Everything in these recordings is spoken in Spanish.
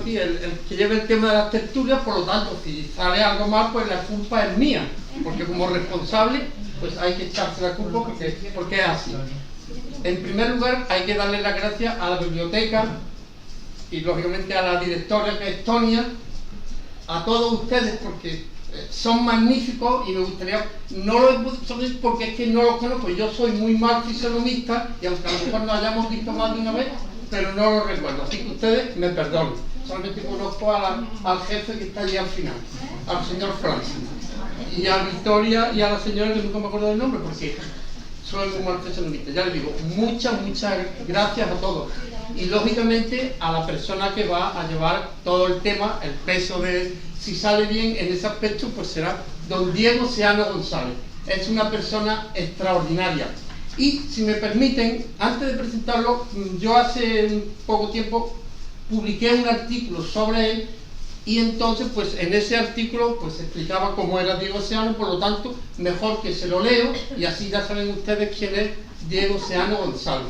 Sí, el que lleva el tema de las tertulias, por lo tanto, si sale algo mal, pues la culpa es mía, porque como responsable, pues hay que echarse la culpa porque es así. En primer lugar, hay que darle las gracias a la biblioteca y, lógicamente, a la directora, que es Tonia, a todos ustedes, porque son magníficos y me gustaría, no lo he podido saber porque es que no los conozco, yo soy muy mal fisonomista y aunque a lo mejor nos hayamos visto más de una vez, pero no lo recuerdo, así que ustedes me perdonen. Solamente conozco al jefe que está allí al final, al señor Francis, y a Victoria y a la señora que nunca me acuerdo del nombre porque soy muy mal fisonomista. Ya les digo, muchas gracias a todos. Y lógicamente a la persona que va a llevar todo el tema, el peso de si sale bien en ese aspecto, pues será don Diego Seano González. Es una persona extraordinaria. Y si me permiten, antes de presentarlo, yo hace un poco tiempo publiqué un artículo sobre él y entonces pues en ese artículo pues explicaba cómo era Diego Seano, por lo tanto mejor que se lo leo y así ya saben ustedes quién es Diego Seano González.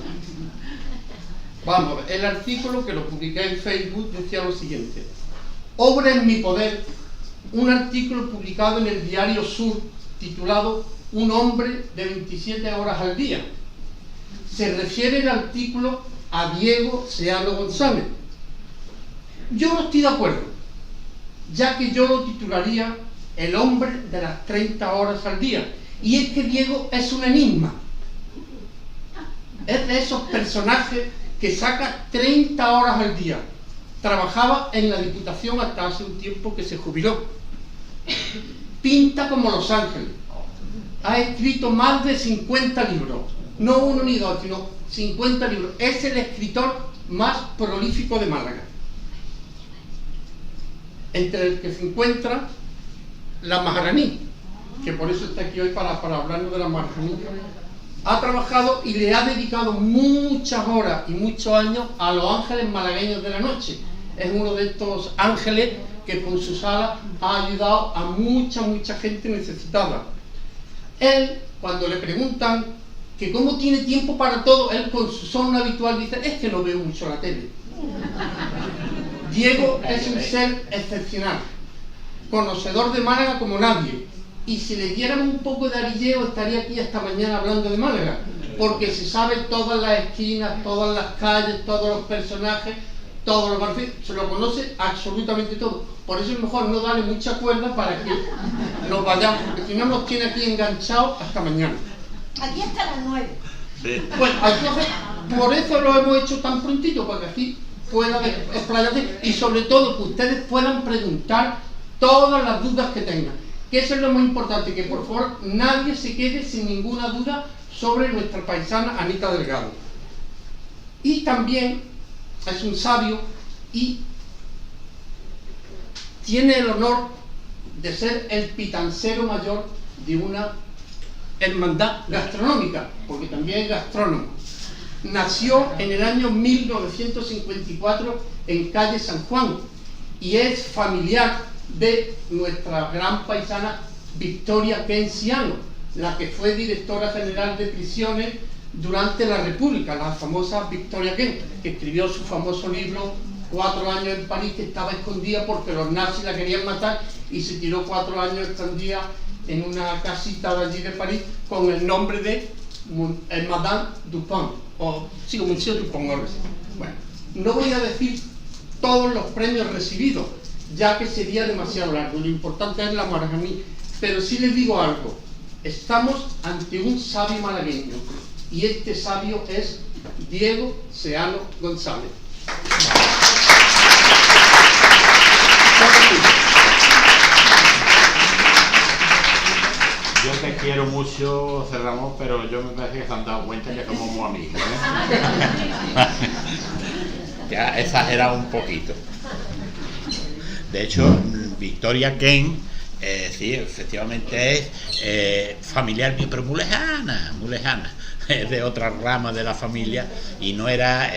Vamos a ver, el artículo que lo publiqué en Facebook decía lo siguiente: Obra en mi poder, un artículo publicado en el Diario Sur titulado Un hombre de 27 horas al día. Se refiere el artículo a Diego Seano González. Yo no estoy de acuerdo, ya que yo lo titularía El hombre de las 30 horas al día. Y es que Diego es un enigma. Es de esos personajes que saca 30 horas al día. Trabajaba en la Diputación hasta hace un tiempo que se jubiló. Pinta como Los Ángeles. Ha escrito más de 50 libros. No uno ni dos, sino 50 libros. Es el escritor más prolífico de Málaga. Entre el que se encuentra la Maharaní, que por eso está aquí hoy para hablarnos de la Maharaní. Ha trabajado y le ha dedicado muchas horas y muchos años a los ángeles malagueños de la noche. Es uno de estos ángeles que con sus alas ha ayudado a mucha gente necesitada. Él, cuando le preguntan que cómo tiene tiempo para todo, él con su son habitual dice: es que no veo mucho la tele. Diego es un ser excepcional, conocedor de Málaga como nadie, y si le diéramos un poco de arilleo estaría aquí hasta mañana hablando de Málaga, porque se sabe todas las esquinas, todas las calles, todos los personajes, todos los barrios, se lo conoce absolutamente todo. Por eso es mejor no darle mucha cuerda para que nos vayamos, porque si no nos tiene aquí enganchados hasta mañana. Aquí hasta las 9. Sí. Bueno, entonces, por eso lo hemos hecho tan prontito, para que aquí pueda explayarse y sobre todo que ustedes puedan preguntar todas las dudas que tengan. Que eso es lo más importante, que por favor nadie se quede sin ninguna duda sobre nuestra paisana Anita Delgado. Y también es un sabio y tiene el honor de ser el pitancero mayor de una hermandad gastronómica, porque también es gastrónomo. Nació en el año 1954 en calle San Juan y es familiar de nuestra gran paisana Victoria Kent Seano, la que fue directora general de prisiones durante la República, la famosa Victoria Kent, que escribió su famoso libro 4 años en París, que estaba escondida porque los nazis la querían matar y se tiró 4 años escondida en una casita de allí de París con el nombre de Madame Dupont, o sí, Monsieur Dupont. Bueno, no voy a decir todos los premios recibidos, ya que sería demasiado largo, lo importante es la Maharaní, pero sí les digo algo: estamos ante un sabio malagueño, y este sabio es Diego Seano González. Yo te quiero mucho, José Ramón, pero yo me parece que se han dado cuenta que somos muy amigos, ¿eh? Ya he exagerado un poquito. De hecho, Victoria Kent, sí, efectivamente es familiar, pero muy lejana, es de otra rama de la familia y no era,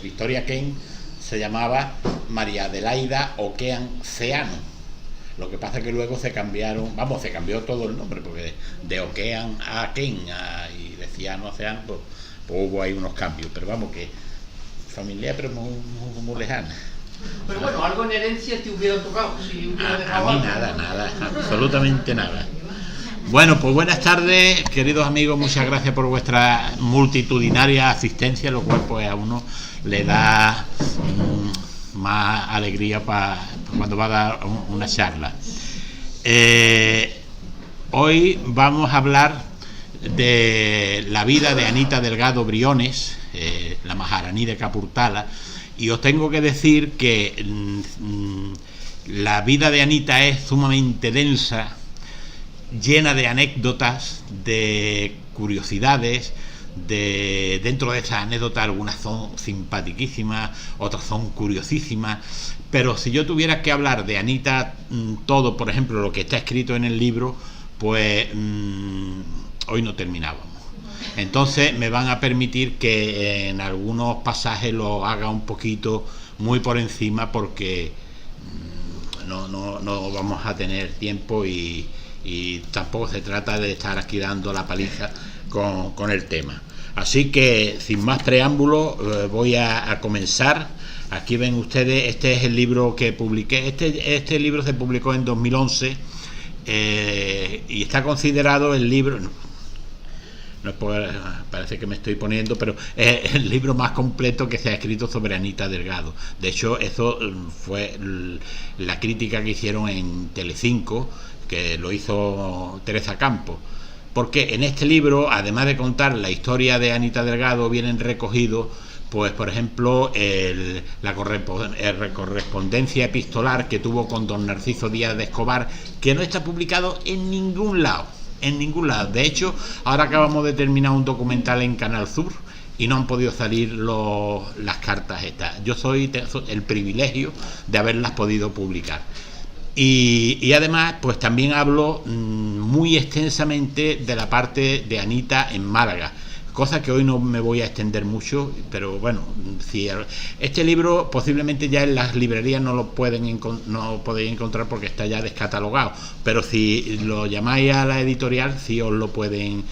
Victoria Kent se llamaba María Adelaida Oquean Seano. Lo que pasa es que luego se cambiaron, se cambió todo el nombre, porque de Oquean a Kent y de Seano a Seano, pues hubo ahí unos cambios, pero vamos, que familiar pero muy lejana. Pero bueno, algo en herencia te hubiera tocado. Si hubiera A dejado mí algo. nada, absolutamente nada. Bueno, pues buenas tardes, queridos amigos, muchas gracias por vuestra multitudinaria asistencia, lo cual pues a uno le da más alegría para cuando va a dar una charla. Hoy vamos a hablar de la vida de Anita Delgado Briones, la maharaní de Capurtala, y os tengo que decir que la vida de Anita es sumamente densa, llena de anécdotas, de curiosidades. Dentro de esas anécdotas algunas son simpaticísimas, otras son curiosísimas, pero si yo tuviera que hablar de Anita todo, por ejemplo, lo que está escrito en el libro, pues hoy no terminábamos. Entonces me van a permitir que en algunos pasajes lo haga un poquito muy por encima, porque no vamos a tener tiempo y tampoco se trata de estar aquí dando la paliza con el tema. Así que sin más preámbulo voy a comenzar. Aquí ven ustedes, este es el libro que publiqué. Este libro se publicó en 2011 y está considerado el libro, no es parece que me estoy poniendo, pero es el libro más completo que se ha escrito sobre Anita Delgado. De hecho, eso fue la crítica que hicieron en Telecinco, que lo hizo Teresa Campos, porque en este libro, además de contar la historia de Anita Delgado, vienen recogidos, pues por ejemplo, la correspondencia epistolar que tuvo con don Narciso Díaz de Escobar, que no está publicado en ningún lado. De hecho, ahora acabamos de terminar un documental en Canal Sur y no han podido salir las cartas estas. Yo soy el privilegio de haberlas podido publicar. Y además, pues también hablo muy extensamente de la parte de Anita en Málaga, cosa que hoy no me voy a extender mucho, pero bueno, si este libro posiblemente ya en las librerías no podéis encontrar porque está ya descatalogado, pero si lo llamáis a la editorial sí os lo pueden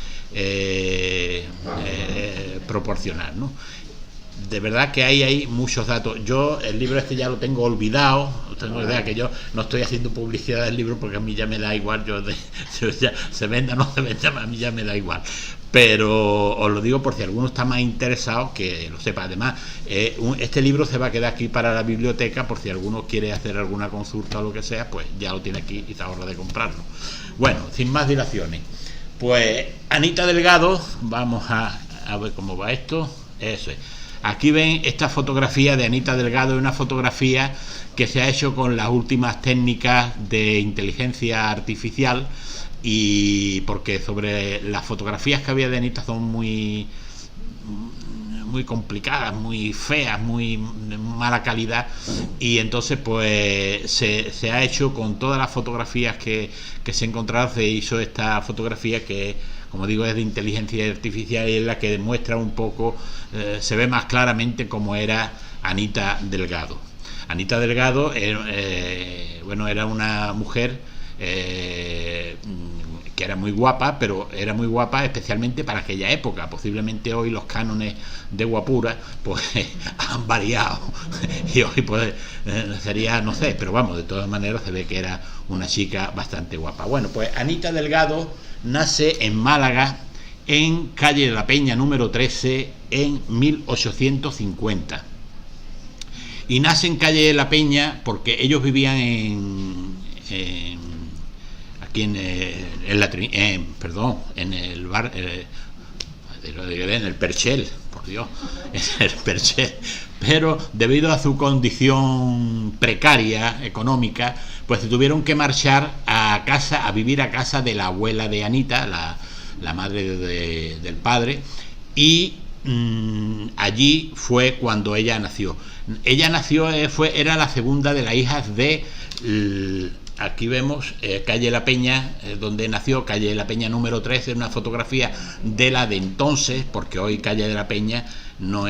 proporcionar, ¿no? De verdad que hay muchos datos. Yo el libro este ya lo tengo olvidado. Tengo idea que yo no estoy haciendo publicidad del libro porque a mí ya me da igual. Ya, se venda o no se venda, a mí ya me da igual. Pero os lo digo por si alguno está más interesado, que lo sepa. Además, este libro se va a quedar aquí para la biblioteca, por si alguno quiere hacer alguna consulta o lo que sea, pues ya lo tiene aquí y se ahorra de comprarlo. Bueno, sin más dilaciones, pues Anita Delgado, vamos a ver cómo va esto. Eso es. Aquí ven esta fotografía de Anita Delgado, es una fotografía que se ha hecho con las últimas técnicas de inteligencia artificial, y porque sobre las fotografías que había de Anita son muy complicadas, muy feas, muy mala calidad, y entonces pues se ha hecho con todas las fotografías que se encontraron. Se hizo esta fotografía que, como digo, es de inteligencia artificial y es la que demuestra un poco, se ve más claramente cómo era Anita Delgado. Anita Delgado era una mujer que era muy guapa, pero era muy guapa especialmente para aquella época. Posiblemente hoy los cánones de guapura pues han variado y hoy pues sería, no sé, pero vamos, de todas maneras se ve que era una chica bastante guapa. Bueno, pues Anita Delgado nace en Málaga, en calle de la Peña número 13, en 1850. Y nace en calle de la Peña porque ellos vivían aquí en el bar, en el Perchel, por Dios, en el Perchel. Pero debido a su condición precaria económica, pues se tuvieron que marchar a vivir a casa de la abuela de Anita, la madre del padre, y allí fue cuando ella nació. Ella nació, era la segunda de las hijas de, aquí vemos calle La Peña, donde nació, calle La Peña número 13, una fotografía de la de entonces, porque hoy calle de La Peña no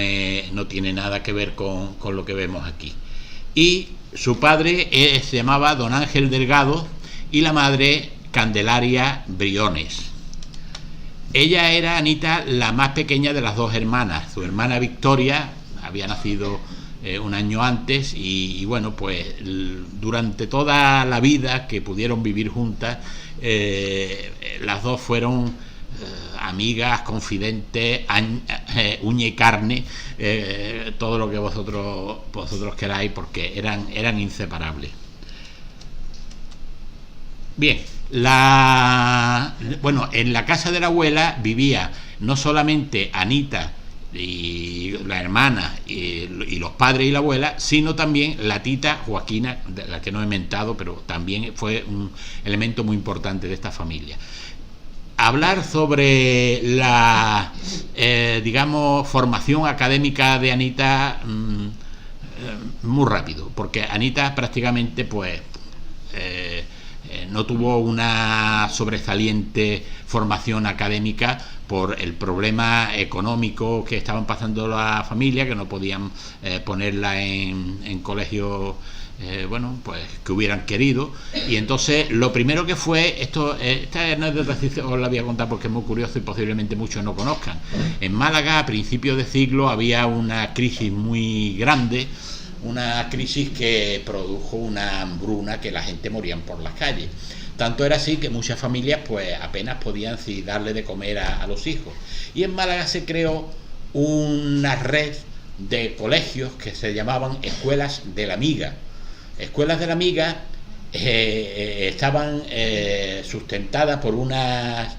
tiene nada que ver con lo que vemos aquí. Y su padre se llamaba don Ángel Delgado y la madre Candelaria Briones. Ella era, Anita, la más pequeña de las dos hermanas. Su hermana Victoria había nacido un año antes, y bueno, pues durante toda la vida que pudieron vivir juntas, las dos fueron amigas, confidentes, uña y carne, todo lo que vosotros queráis, porque eran inseparables. Bien, bueno, en la casa de la abuela vivía no solamente Anita y la hermana y los padres y la abuela, sino también la tita Joaquina, de la que no he mentado, pero también fue un elemento muy importante de esta familia. Hablar sobre la, digamos, formación académica de Anita muy rápido, porque Anita prácticamente pues no tuvo una sobresaliente formación académica por el problema económico que estaban pasando la familia, que no podían ponerla en colegios bueno, pues que hubieran querido. Y entonces lo primero que fue, esta anécdota os la voy a contar porque es muy curioso y posiblemente muchos no conozcan. En Málaga a principios de siglo había una crisis muy grande, una crisis que produjo una hambruna, que la gente moría por las calles. Tanto era así que muchas familias pues apenas podían darle de comer a los hijos. Y en Málaga se creó una red de colegios que se llamaban Escuelas de la Miga. Escuelas de la Miga estaban sustentadas por unas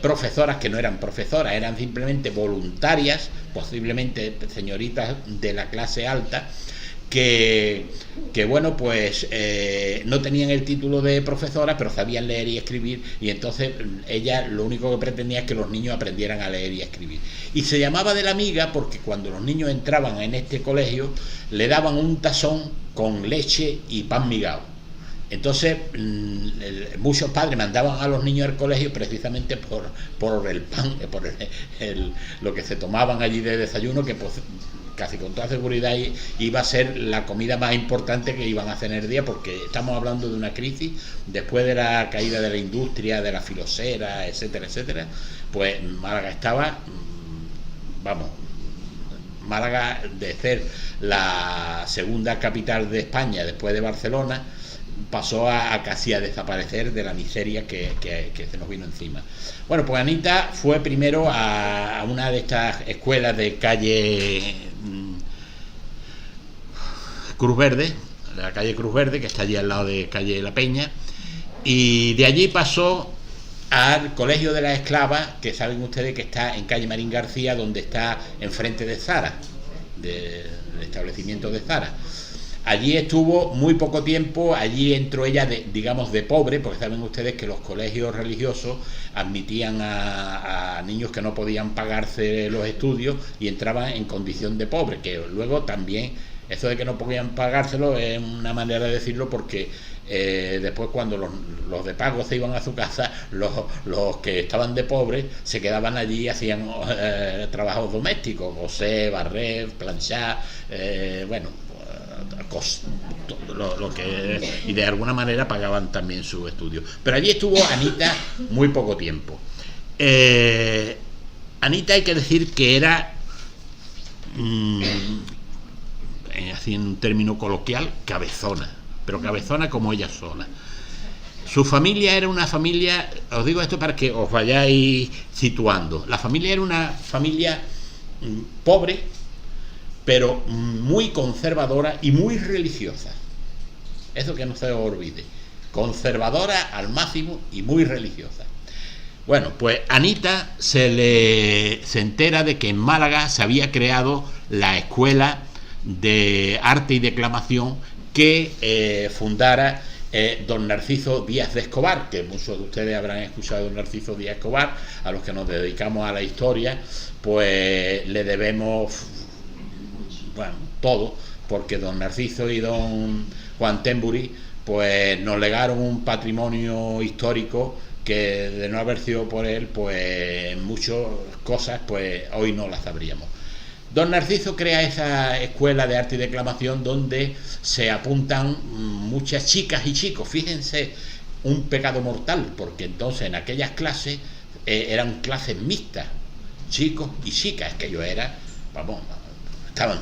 profesoras que no eran profesoras, eran simplemente voluntarias, posiblemente señoritas de la clase alta, que bueno, pues no tenían el título de profesora, pero sabían leer y escribir, y entonces ella lo único que pretendía es que los niños aprendieran a leer y a escribir. Y se llamaba de la miga porque cuando los niños entraban en este colegio le daban un tazón con leche y pan migado. Entonces muchos padres mandaban a los niños al colegio precisamente por el pan, por lo que se tomaban allí de desayuno, que pues casi con toda seguridad iba a ser la comida más importante que iban a hacer en el día, porque estamos hablando de una crisis después de la caída de la industria, de la filosera, etcétera, etcétera. Pues Málaga estaba, vamos, Málaga, de ser la segunda capital de España después de Barcelona, pasó a casi a desaparecer de la miseria que se nos vino encima. Bueno, pues Anita fue primero a una de estas escuelas de calle Cruz Verde, la calle Cruz Verde, que está allí al lado de calle La Peña, y de allí pasó al Colegio de las Esclavas, que saben ustedes que está en calle Marín García, donde está enfrente de Zara, del establecimiento de Zara. Allí estuvo muy poco tiempo, allí entró ella, digamos, de pobre, porque saben ustedes que los colegios religiosos admitían a niños que no podían pagarse los estudios y entraban en condición de pobre, que luego también, eso de que no podían pagárselo es una manera de decirlo, porque después cuando los de pago se iban a su casa, los que estaban de pobre se quedaban allí y hacían trabajos domésticos, coser, barrer, planchar, bueno, y de alguna manera pagaban también sus estudios. Pero allí estuvo Anita muy poco tiempo. Anita, hay que decir que era así en un término coloquial, cabezona, pero cabezona como ella sola. Su familia era una familia, os digo esto para que os vayáis situando, la familia era una familia pobre, pero muy conservadora y muy religiosa. Eso que no se os olvide. Conservadora al máximo y muy religiosa. Bueno, pues Anita se entera de que en Málaga se había creado la Escuela de Arte y Declamación que fundara don Narciso Díaz de Escobar, que muchos de ustedes habrán escuchado a don Narciso Díaz de Escobar. A los que nos dedicamos a la historia, pues le debemos, bueno, todo, porque don Narciso y don Juan Temburi pues nos legaron un patrimonio histórico que, de no haber sido por él, pues muchas cosas pues hoy no las sabríamos. Don Narciso crea esa escuela de arte y declamación donde se apuntan muchas chicas y chicos. Fíjense, un pecado mortal, porque entonces en aquellas clases eran clases mixtas, chicos y chicas, que yo era, vamos, estaban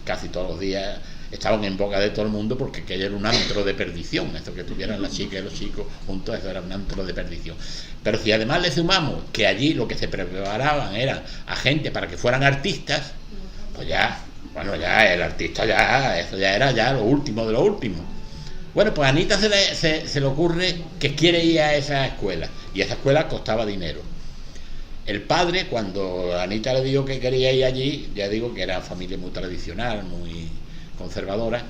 casi todos los días estaban en boca de todo el mundo, porque aquello era un antro de perdición. Eso que tuvieran las chicas y los chicos juntos, eso era un antro de perdición. Pero si además le sumamos que allí lo que se preparaban era a gente para que fueran artistas, pues ya, bueno, ya el artista ya, eso ya era ya lo último de lo último. Bueno, pues a Anita se le ocurre que quiere ir a esa escuela, y esa escuela costaba dinero. El padre, cuando Anita le dijo que quería ir allí, ya digo que era familia muy tradicional, muy conservadora,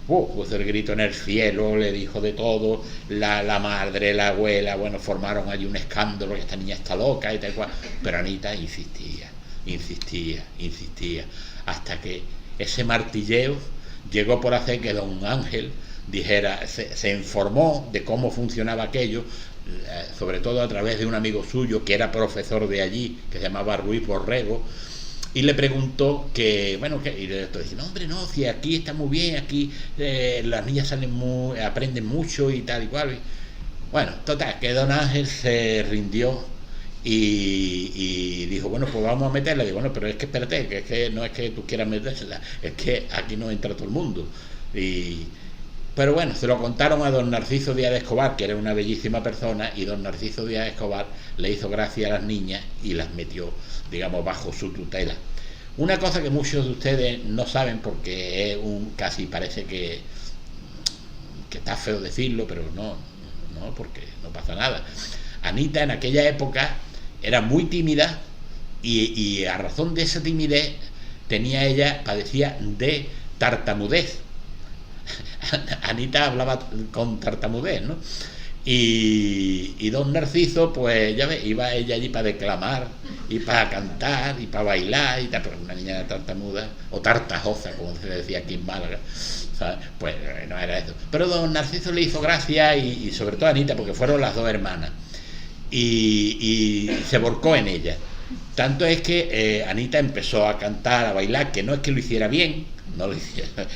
puso el grito en el cielo, le dijo de todo, la madre, la abuela, bueno, formaron allí un escándalo, que esta niña está loca y tal cual, pero Anita insistía, hasta que ese martilleo llegó por hacer que don Ángel dijera, se informó de cómo funcionaba aquello, sobre todo a través de un amigo suyo que era profesor de allí, que se llamaba Ruiz Borrego, y le preguntó que, bueno, y le dijo, no, hombre, no, si aquí está muy bien, aquí las niñas aprenden mucho y tal y cual. Bueno, total, que don Ángel se rindió y dijo, bueno, pues vamos a meterla. Digo, bueno, pero es que espérate, que es que no es que tú quieras meterla, es que aquí no entra todo el mundo. Pero bueno, se lo contaron a don Narciso Díaz de Escobar, que era una bellísima persona, y don Narciso Díaz de Escobar le hizo gracia a las niñas y las metió, digamos, bajo su tutela. Una cosa que muchos de ustedes no saben, porque es casi parece que está feo decirlo, pero no, porque no pasa nada. Anita en aquella época era muy tímida, y a razón de esa timidez padecía de tartamudez. Anita hablaba con tartamudez, ¿no? Y don Narciso, pues ya ves, iba ella allí para declamar y para cantar y para bailar y tal, pero una niña tartamuda o tartajosa, como se decía aquí en Málaga, ¿sabes? Pues no era eso. Pero don Narciso le hizo gracia, y sobre todo a Anita, porque fueron las dos hermanas, y se volcó en ella. Tanto es que Anita empezó a cantar, a bailar, que no es que lo hiciera bien, no lo hiciera,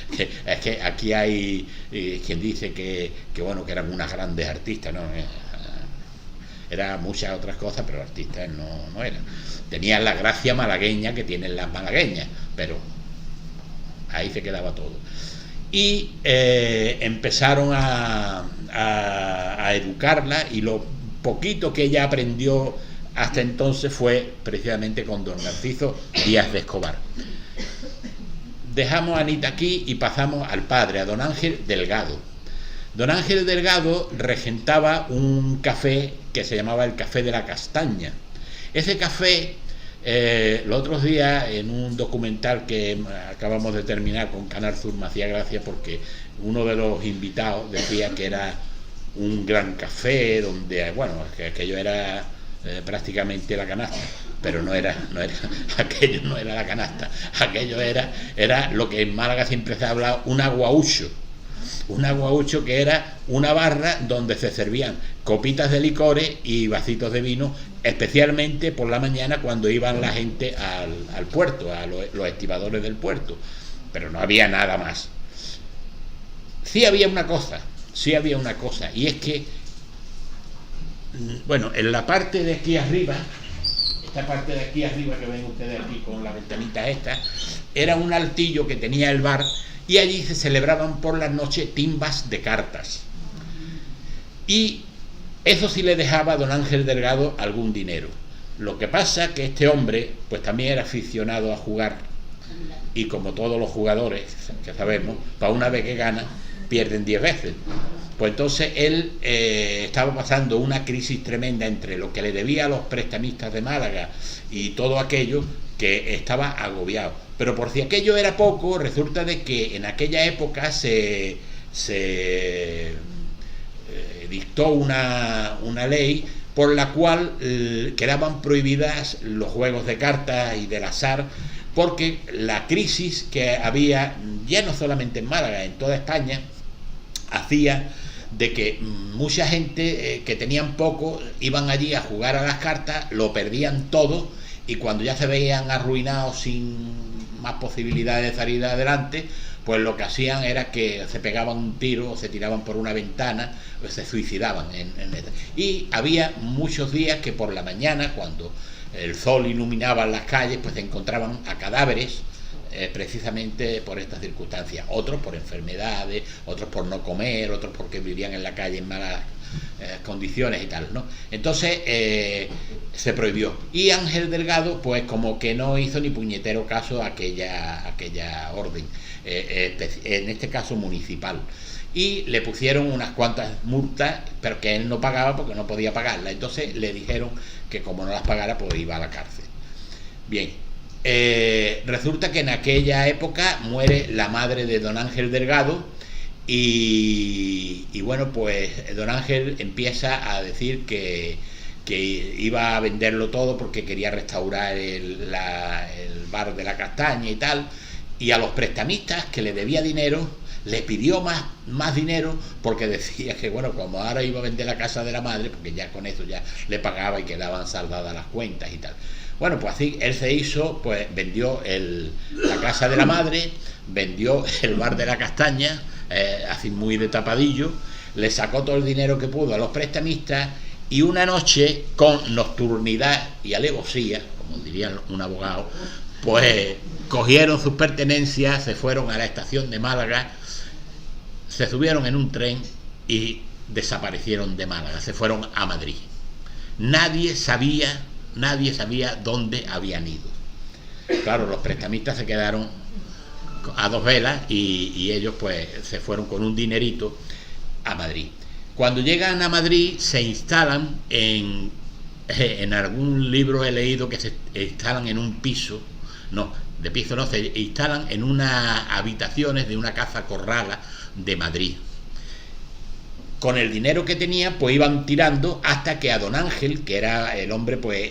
es que aquí hay quien dice que bueno, que eran unas grandes artistas, ¿no? Eran muchas otras cosas, pero artistas no eran. Tenían la gracia malagueña que tienen las malagueñas, pero ahí se quedaba todo. Y empezaron a educarla, y lo poquito que ella aprendió hasta entonces fue precisamente con don Narciso Díaz de Escobar. Dejamos a Anita aquí y pasamos al padre, a don Ángel Delgado. Don Ángel Delgado regentaba un café que se llamaba el Café de la Castaña. Ese café, los otros días, en un documental que acabamos de terminar con Canal Sur, me hacía gracia porque uno de los invitados decía que era un gran café donde, bueno, que aquello era prácticamente la canasta, pero no era aquello, no era la canasta, aquello era lo que en Málaga siempre se ha hablado, un aguaucho, que era una barra donde se servían copitas de licores y vasitos de vino, especialmente por la mañana cuando iban la gente al puerto, a los estibadores del puerto, pero no había nada más. Sí había una cosa, y es que, bueno, en la parte de aquí arriba, esta parte de aquí arriba que ven ustedes aquí con la ventanita esta, era un altillo que tenía el bar, y allí se celebraban por las noches timbas de cartas. Y eso sí le dejaba a don Ángel Delgado algún dinero. Lo que pasa que este hombre pues también era aficionado a jugar, y como todos los jugadores que sabemos, para una vez que gana pierden 10 veces. Pues entonces él estaba pasando una crisis tremenda entre lo que le debía a los prestamistas de Málaga y todo aquello, que estaba agobiado. Pero por si aquello era poco, resulta de que en aquella época se dictó una ley por la cual quedaban prohibidas los juegos de cartas y del azar, porque la crisis que había, ya no solamente en Málaga, en toda España, hacía de que mucha gente que tenían poco iban allí a jugar a las cartas, lo perdían todo, y cuando ya se veían arruinados sin más posibilidades de salir adelante, pues lo que hacían era que se pegaban un tiro o se tiraban por una ventana o se suicidaban y había muchos días que por la mañana, cuando el sol iluminaba las calles, pues se encontraban a cadáveres precisamente por estas circunstancias, otros por enfermedades, otros por no comer, otros porque vivían en la calle en malas condiciones y tal, ¿no? Entonces se prohibió, y Ángel Delgado pues como que no hizo ni puñetero caso a aquella orden, en este caso municipal, y le pusieron unas cuantas multas, pero que él no pagaba porque no podía pagarlas. Entonces le dijeron que como no las pagara pues iba a la cárcel. Bien, resulta que en aquella época muere la madre de don Ángel Delgado, y bueno, pues don Ángel empieza a decir que iba a venderlo todo porque quería restaurar el bar de la Castaña y tal, y a los prestamistas que le debía dinero le pidió más dinero, porque decía que bueno, como ahora iba a vender la casa de la madre, porque ya con eso ya le pagaba y quedaban saldadas las cuentas y tal. Bueno, pues así él se hizo, pues vendió la casa de la madre, vendió el bar de la Castaña, así muy de tapadillo, le sacó todo el dinero que pudo a los prestamistas, y una noche, con nocturnidad y alevosía, como diría un abogado, pues cogieron sus pertenencias, se fueron a la estación de Málaga, se subieron en un tren y desaparecieron de Málaga, se fueron a Madrid. Nadie sabía dónde habían ido. Claro, los prestamistas se quedaron a dos velas, y ellos pues se fueron con un dinerito a Madrid. Cuando llegan a Madrid se instalan en algún libro he leído que se instalan en un piso, se instalan en unas habitaciones de una casa corrala de Madrid. Con el dinero que tenían pues iban tirando, hasta que a don Ángel, que era el hombre, pues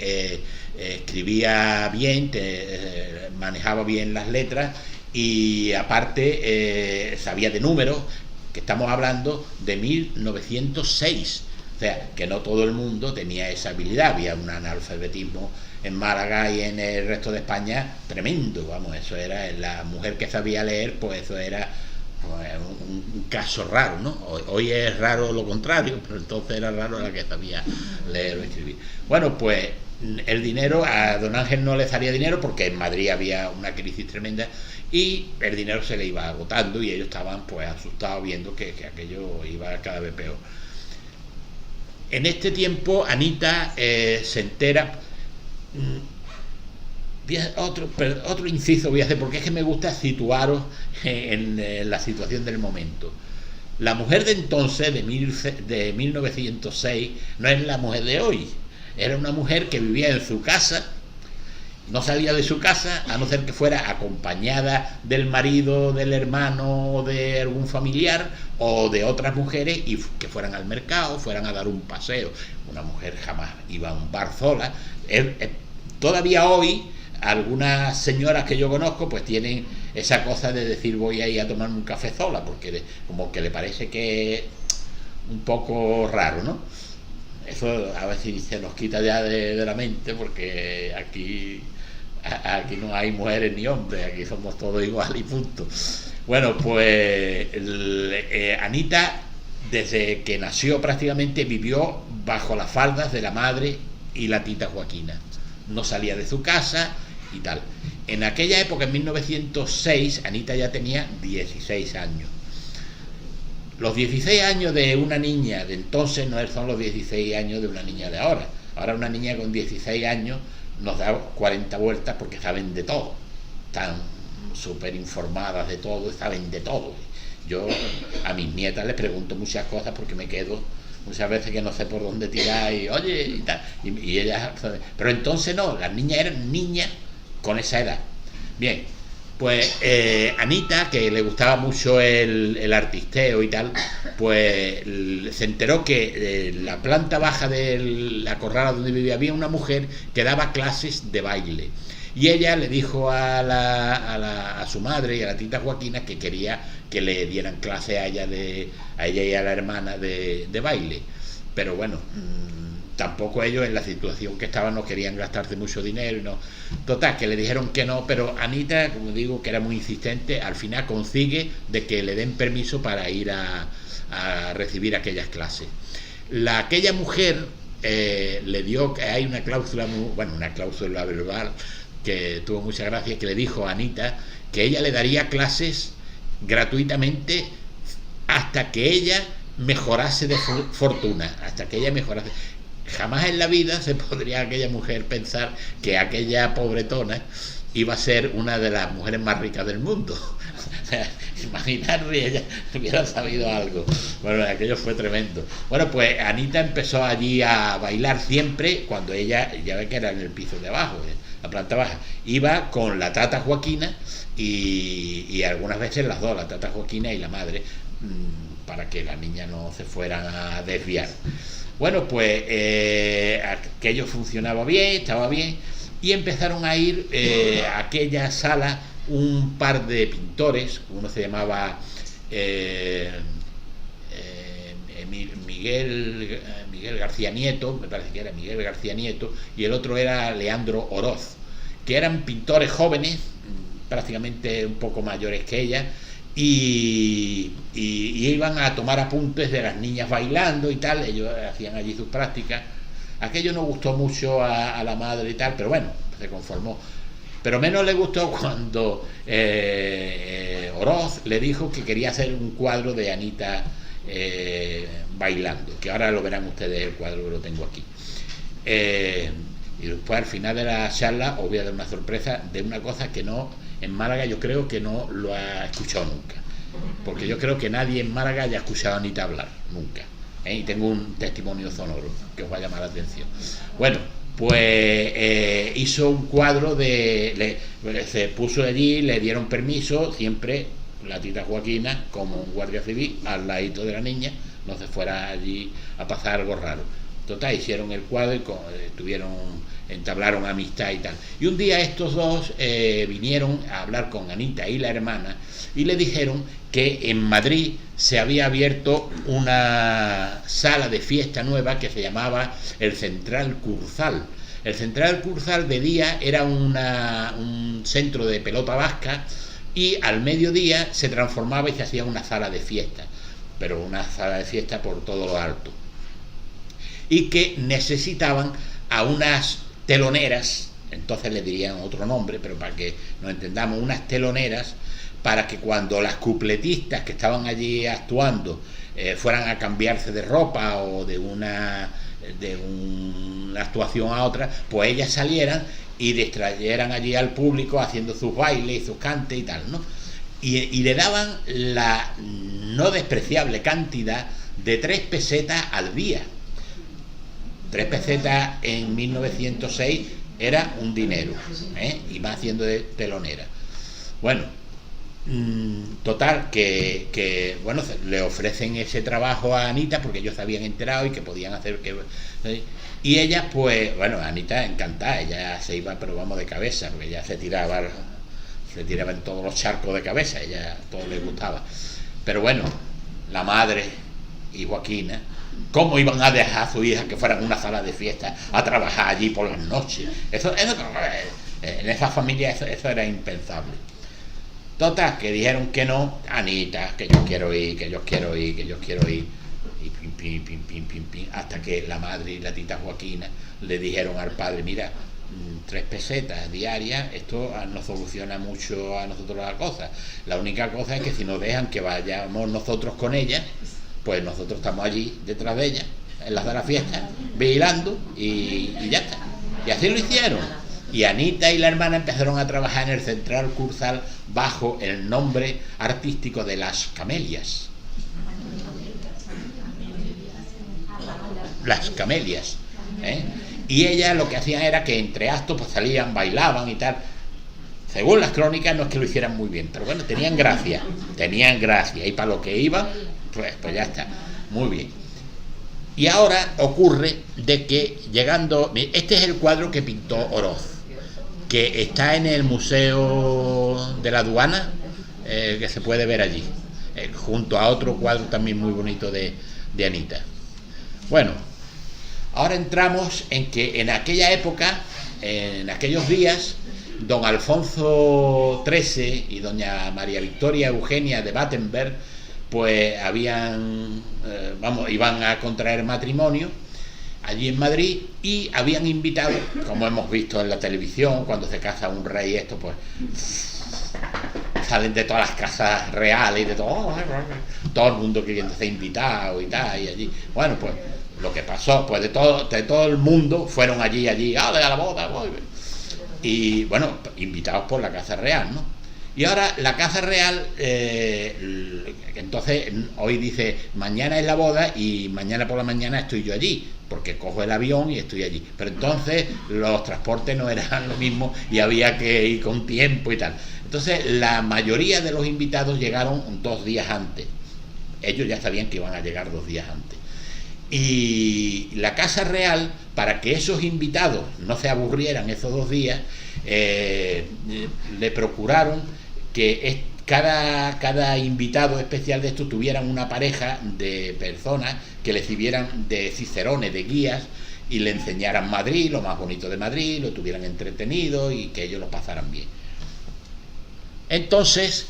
escribía bien, manejaba bien las letras, y aparte sabía de números, que estamos hablando de 1906, o sea que no todo el mundo tenía esa habilidad, había un analfabetismo en Málaga y en el resto de España tremendo, vamos, eso era, la mujer que sabía leer, pues eso era un caso raro, ¿no? Hoy es raro lo contrario, pero entonces era raro la que sabía leer o escribir. Bueno, pues el dinero, a don Ángel no le salía dinero porque en Madrid había una crisis tremenda, y el dinero se le iba agotando, y ellos estaban pues asustados viendo que aquello iba cada vez peor. En este tiempo Anita se entera. Otro inciso voy a hacer, porque es que me gusta situaros en la situación del momento. La mujer de entonces, de 1906, no es la mujer de hoy. Era una mujer que vivía en su casa, no salía de su casa, a no ser que fuera acompañada del marido, del hermano o de algún familiar, o de otras mujeres, y que fueran al mercado, fueran a dar un paseo. Una mujer jamás iba a un bar sola. Todavía hoy algunas señoras que yo conozco pues tienen esa cosa de decir voy a ir a tomar un café sola, porque como que le parece que es un poco raro, ¿no? Eso a ver si se nos quita ya de la mente, porque aquí no hay mujeres ni hombres, aquí somos todos igual y punto. Bueno, pues Anita, desde que nació prácticamente vivió bajo las faldas de la madre y la tita Joaquina. No salía de su casa y tal. En aquella época, en 1906, Anita ya tenía 16 años. Los 16 años de una niña de entonces no son los 16 años de una niña de ahora. Ahora una niña con 16 años nos da 40 vueltas porque saben de todo. Están súper informadas de todo, saben de todo. Yo a mis nietas les pregunto muchas cosas porque me quedo muchas veces que no sé por dónde tirar, y oye, y tal, y ellas, pero entonces no, las niñas eran niñas con esa edad. Bien, pues Anita, que le gustaba mucho el artisteo y tal, pues se enteró que la planta baja de la corrala donde vivía había una mujer que daba clases de baile, y ella le dijo a su madre y a la tita Joaquina que quería que le dieran clase a ella y a la hermana de baile, pero bueno, tampoco ellos, en la situación que estaban, no querían gastarse mucho dinero, y no. Total, que le dijeron que no, pero Anita, como digo, que era muy insistente, al final consigue de que le den permiso para ir a recibir aquellas clases. Aquella mujer le dio, hay una cláusula una cláusula verbal que tuvo mucha gracia, que le dijo a Anita que ella le daría clases gratuitamente hasta que ella mejorase de fortuna, hasta que ella mejorase. Jamás en la vida se podría aquella mujer pensar que aquella pobretona iba a ser una de las mujeres más ricas del mundo. O sea, imaginar si ella hubiera sabido algo. Bueno, aquello fue tremendo. Bueno, pues Anita empezó allí a bailar siempre cuando ella, ya ve que era en el piso de abajo, la planta baja, iba con la tata Joaquina y algunas veces las dos, la tata Joaquina y la madre, para que la niña no se fuera a desviar. Bueno, pues aquello funcionaba bien, estaba bien, y empezaron a ir a aquella sala un par de pintores. Uno se llamaba Miguel García Nieto, me parece que era Miguel García Nieto, y el otro era Leandro Oroz, que eran pintores jóvenes, prácticamente un poco mayores que ella, y iban a tomar apuntes de las niñas bailando y tal. Ellos hacían allí sus prácticas. Aquello no gustó mucho a la madre y tal, pero bueno, se conformó. Pero menos le gustó cuando Oroz le dijo que quería hacer un cuadro de Anita bailando, que ahora lo verán ustedes, el cuadro que lo tengo aquí. Y después al final de la charla os voy a dar una sorpresa de una cosa que no, en Málaga yo creo que no lo ha escuchado nunca, porque yo creo que nadie en Málaga haya escuchado a Anita hablar nunca, y tengo un testimonio sonoro que os va a llamar la atención. Bueno, pues hizo un cuadro se puso allí, le dieron permiso, siempre la tita Joaquina como un guardia civil al ladito de la niña, no se fuera allí a pasar algo raro. Total, hicieron el cuadro y entablaron amistad y tal. Y un día estos dos vinieron a hablar con Anita y la hermana y le dijeron que en Madrid se había abierto una sala de fiesta nueva que se llamaba el Central Curzal. El Central Curzal de día era un centro de pelota vasca, y al mediodía se transformaba y se hacía una sala de fiesta, pero una sala de fiesta por todo lo alto, y que necesitaban a unas teloneras, entonces le dirían otro nombre, pero para que nos entendamos, unas teloneras, para que cuando las cupletistas que estaban allí actuando fueran a cambiarse de ropa o de una actuación a otra, pues ellas salieran y distrayeran allí al público haciendo sus bailes y sus cantes y tal, ¿no? Y le daban la no despreciable cantidad de 3 pesetas al día. 3 pesetas en 1906 era un dinero, y más haciendo de telonera. Bueno, total, que bueno, le ofrecen ese trabajo a Anita porque ellos se habían enterado y que podían hacer y ella, pues, bueno, Anita encantada, ella se iba, pero vamos, de cabeza, porque ella se tiraba en todos los charcos de cabeza, ella todo le gustaba. Pero bueno, la madre y Joaquina, ¿cómo iban a dejar a su hija que fuera en una sala de fiesta a trabajar allí por las noches? Eso en esa familia eso era impensable. Total, que dijeron que no. Anita, que yo quiero ir, que yo quiero ir, que yo quiero ir, y pim, hasta que la madre y la tita Joaquina le dijeron al padre: mira, 3 pesetas diarias, esto nos soluciona mucho a nosotros la cosa. La única cosa es que si nos dejan que vayamos nosotros con ella, pues nosotros estamos allí detrás de ella, en las de la fiesta, vigilando, y ya está. Y así lo hicieron. Y Anita y la hermana empezaron a trabajar en el Central Curzal bajo el nombre artístico de Las Camelias. Las Camelias, y ellas lo que hacían era que entre actos pues salían, bailaban y tal. Según las crónicas no es que lo hicieran muy bien, pero bueno, tenían gracia, y para lo que iban, pues ya está, muy bien. Y ahora ocurre de que llegando, este es el cuadro que pintó Oroz, que está en el Museo de la Aduana, que se puede ver allí, junto a otro cuadro también muy bonito de Anita. Bueno, ahora entramos en que en aquella época, en aquellos días, don Alfonso XIII y doña María Victoria Eugenia de Battenberg pues iban a contraer matrimonio, allí en Madrid, y habían invitado, como hemos visto en la televisión, cuando se casa un rey, esto pues salen de todas las casas reales y de todo el mundo queriendo ser invitado y tal, y allí, bueno, pues lo que pasó, pues de todo el mundo fueron allí, a la boda, y bueno, invitados por la Casa Real, ¿no? Y ahora la Casa Real, entonces hoy dice, mañana es la boda y mañana por la mañana estoy yo allí, porque cojo el avión y estoy allí. Pero entonces los transportes no eran lo mismo y había que ir con tiempo y tal. Entonces la mayoría de los invitados llegaron 2 días antes. Ellos ya sabían que iban a llegar 2 días antes. Y la Casa Real, para que esos invitados no se aburrieran esos 2 días, le procuraron que cada invitado especial de estos tuvieran una pareja de personas que le sirvieran de cicerones, de guías, y le enseñaran Madrid, lo más bonito de Madrid, lo tuvieran entretenido y que ellos lo pasaran bien. Entonces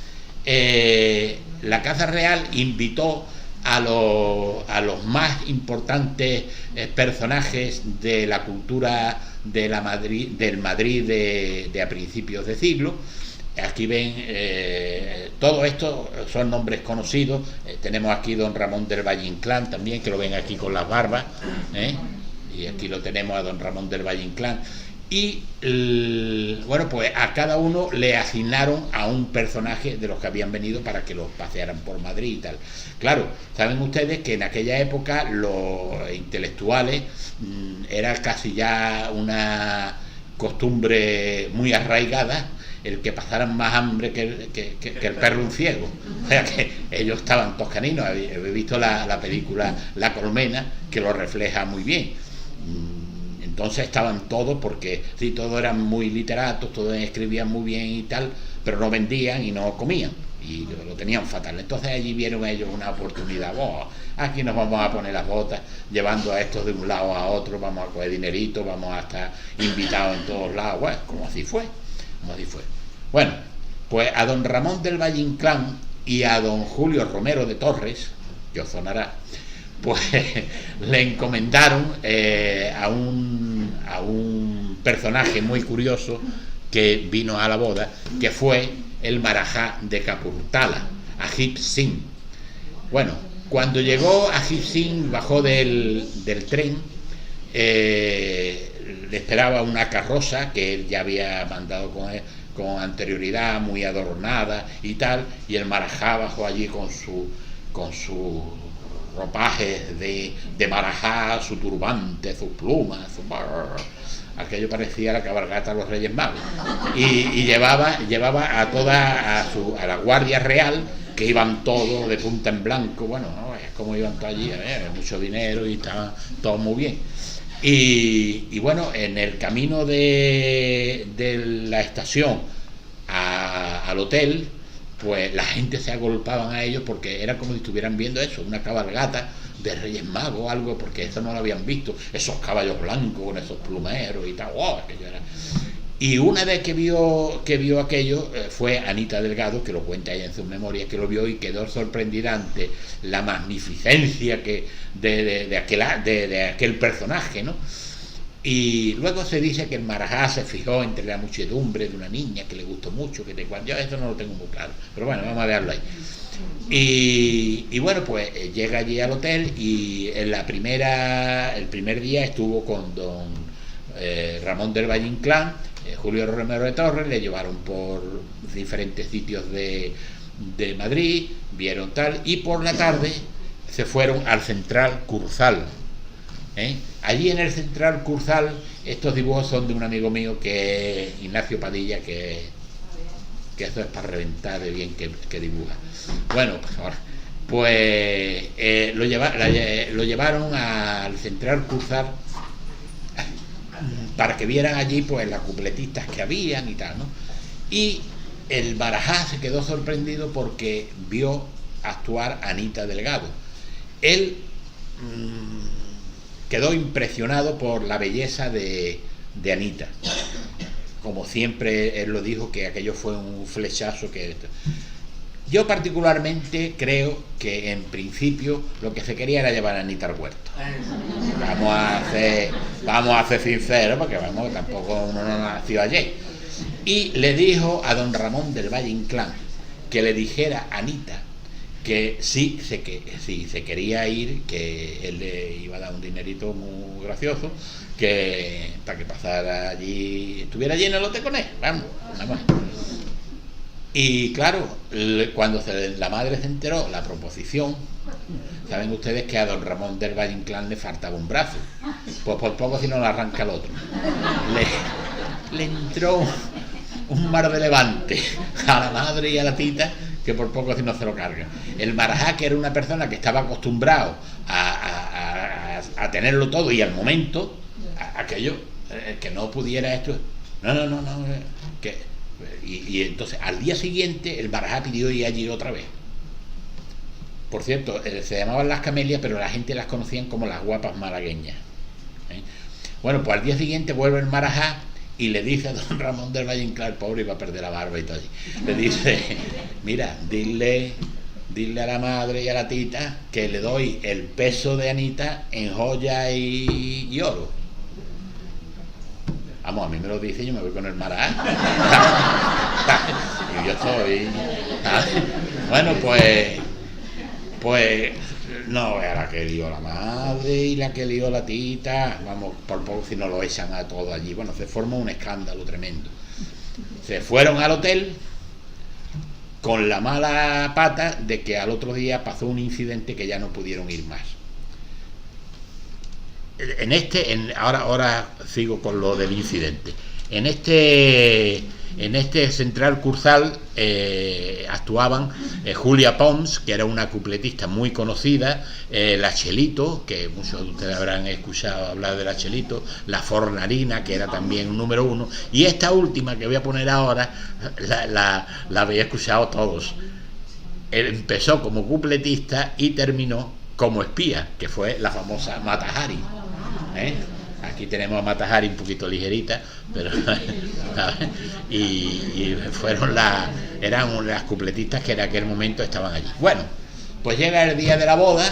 la Casa Real invitó a los más importantes personajes de la cultura del Madrid de a principios de siglo. Aquí ven, todo esto son nombres conocidos. Tenemos aquí don Ramón del Valle Inclán también, que lo ven aquí con las barbas, y aquí lo tenemos a don Ramón del Valle Inclán. Y bueno, pues a cada uno le asignaron a un personaje de los que habían venido para que los pasearan por Madrid y tal. Claro, saben ustedes que en aquella época los intelectuales era casi ya una costumbre muy arraigada el que pasaran más hambre que el perro un ciego. O sea que ellos estaban toscaninos. He visto la película La Colmena, que lo refleja muy bien. Entonces estaban todos, porque sí, todos eran muy literatos, todos escribían muy bien y tal, pero no vendían y no comían, y lo tenían fatal. Entonces allí vieron ellos una oportunidad. Aquí nos vamos a poner las botas, llevando a estos de un lado a otro, vamos a coger dinerito, vamos a estar invitados en todos lados. Bueno, como así fue. Bueno, pues a don Ramón del Valle Inclán y a don Julio Romero de Torres, que os sonará, pues le encomendaron a un personaje muy curioso que vino a la boda, que fue el marajá de Capurtala, Ajib Sin. Bueno, cuando llegó Ajib Sin, bajó del tren, le esperaba una carroza que él ya había mandado con anterioridad, muy adornada y tal, y el marajá bajó allí con su ropajes de marajá, su turbante, sus plumas, aquello parecía la cabalgata de los Reyes Magos, y llevaba a la Guardia Real, que iban todos de punta en blanco. Bueno, ¿no? Es como iban todos allí, mucho dinero y estaban todos muy bien. Y bueno, en el camino de la estación al hotel, pues la gente se agolpaban a ellos, porque era como si estuvieran viendo eso, una cabalgata de Reyes Magos o algo, porque eso no lo habían visto, esos caballos blancos con esos plumeros y tal. Aquello era. Y una vez que vio aquello fue Anita Delgado, que lo cuenta ella en sus memorias, que lo vio y quedó sorprendida ante la magnificencia de aquel personaje, ¿no? Y luego se dice que el marajá se fijó entre la muchedumbre de una niña que le gustó mucho, yo esto no lo tengo muy claro, pero bueno, vamos a dejarlo ahí. Y bueno, pues llega allí al hotel, y el primer día estuvo con don Ramón del Valle Inclán, Julio Romero de Torres, le llevaron por diferentes sitios de Madrid, vieron tal, y por la tarde se fueron al Central Curzal. Allí en el Central Curzal, estos dibujos son de un amigo mío, que es Ignacio Padilla, que eso es para reventar de bien que dibuja. Bueno, pues lo llevaron al Central Curzal para que vieran allí pues las cupletistas que habían y tal, ¿no? Y el marajá se quedó sorprendido porque vio actuar a Anita Delgado. Él quedó impresionado por la belleza de Anita. Como siempre él lo dijo, que aquello fue un flechazo Yo particularmente creo que en principio lo que se quería era llevar a Anita al huerto. Vamos a ser sinceros, porque vamos, tampoco uno no nació ayer. Y le dijo a don Ramón del Valle Inclán que le dijera a Anita que si se quería ir, que él le iba a dar un dinerito muy gracioso, que para que pasara allí, estuviera allí en el hotel con él. Vamos. Y claro, cuando la madre se enteró la proposición, saben ustedes que a don Ramón del Valle Inclán le faltaba un brazo, pues por poco si no le arranca el otro. Le entró un mar de levante a la madre y a la tita, que por poco si no se lo cargan. El Marajá, que era una persona que estaba acostumbrado a tenerlo todo y al momento, aquello, que no pudiera esto, no, y entonces al día siguiente el Marajá pidió ir allí otra vez. Por cierto, se llamaban las camelias, pero la gente las conocían como las guapas malagueñas. Bueno, pues al día siguiente vuelve el Marajá y le dice a don Ramón del Valle Inclán, el pobre iba a perder la barba y todo allí, le dice: mira, dile a la madre y a la tita que le doy el peso de Anita en joya y oro. Vamos, a mí me lo dice y yo me voy con el Marajá. Y yo estoy... Bueno, pues no, era la que lió la madre y la que lió la tita. Vamos, por poco si no lo echan a todo allí. Bueno, se forma un escándalo tremendo. Se fueron al hotel con la mala pata de que al otro día pasó un incidente que ya no pudieron ir más. Ahora sigo con lo del incidente. En este Central Cursal actuaban Julia Pons, que era una cupletista muy conocida, la Chelito, que muchos de ustedes habrán escuchado hablar de la Chelito, la Fornarina, que era también un número 1, y esta última que voy a poner ahora la había escuchado todos. Empezó como cupletista y terminó como espía, que fue la famosa Mata Hari. Aquí tenemos a Mata Hari un poquito ligerita, pero y eran las cupletistas que en aquel momento estaban allí. Bueno, pues llega el día de la boda,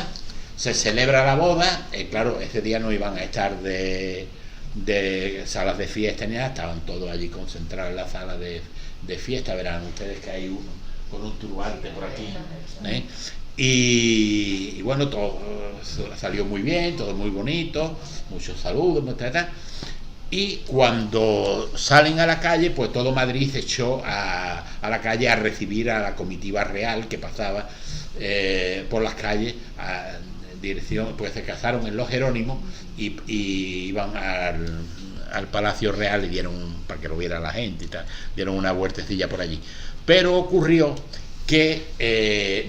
se celebra la boda, claro, ese día no iban a estar de salas de fiesta ni nada, estaban todos allí concentrados en la sala de fiesta. Verán ustedes que hay uno con un turbante por aquí, y bueno, todo salió muy bien, todo muy bonito, muchos saludos, y cuando salen a la calle, pues todo Madrid se echó a la calle a recibir a la comitiva real que pasaba por las calles en dirección, pues se casaron en los Jerónimos y iban al Palacio Real y dieron, para que lo viera la gente y tal, dieron una vueltecilla por allí. Pero ocurrió que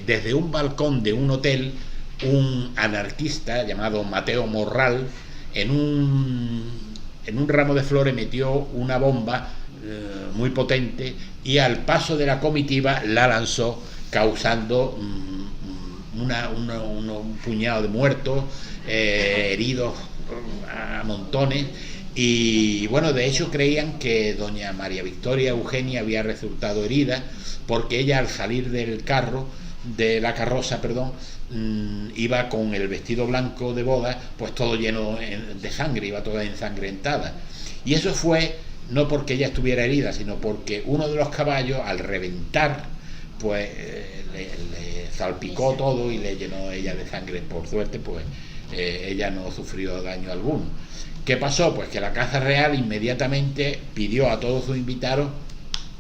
desde un balcón de un hotel, un anarquista llamado Mateo Morral, en un ramo de flores metió una bomba muy potente y al paso de la comitiva la lanzó, causando un puñado de muertos, heridos a montones. Y bueno, de hecho creían que doña María Victoria Eugenia había resultado herida, porque ella al salir de la carroza, iba con el vestido blanco de boda, pues todo lleno de sangre, iba toda ensangrentada. Y eso fue no porque ella estuviera herida, sino porque uno de los caballos, al reventar, pues le salpicó todo y le llenó ella de sangre. Por suerte, pues ella no sufrió daño alguno. ¿Qué pasó? Pues que la Casa Real inmediatamente pidió a todos sus invitados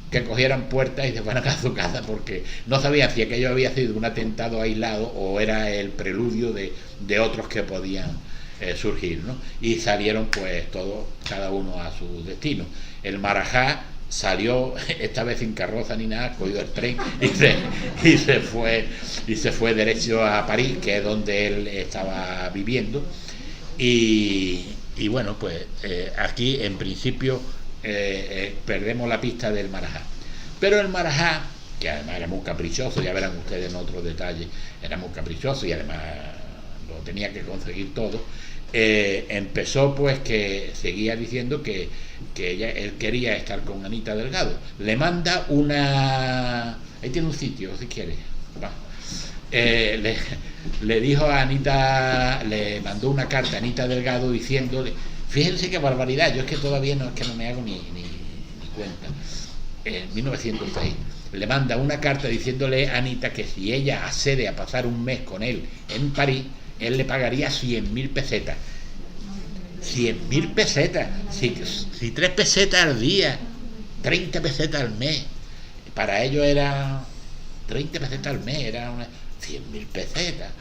que cogieran puertas y se fueran a su casa, porque no sabían si aquello había sido un atentado aislado o era el preludio de otros que podían surgir, ¿no? Y salieron pues todos, cada uno a su destino. El Marajá salió, esta vez sin carroza ni nada, cogió el tren y se fue derecho a París, que es donde él estaba viviendo. Y bueno, pues aquí en principio perdemos la pista del Marajá. Pero el Marajá, que además era muy caprichoso, ya verán ustedes en otros detalles, era muy caprichoso y además lo tenía que conseguir todo, empezó pues que seguía diciendo que él quería estar con Anita Delgado. Le manda una... Ahí tiene un sitio, si quiere. Le dijo a Anita, le mandó una carta a Anita Delgado diciéndole, fíjense qué barbaridad, yo es que todavía no me hago ni cuenta. En 1906 le manda una carta diciéndole a Anita que si ella accede a pasar un mes con él en París, él le pagaría 100.000 pesetas. 100.000 pesetas, si 3 pesetas al día, 30 pesetas al mes, para ellos era 30 pesetas al mes, era 100.000 pesetas.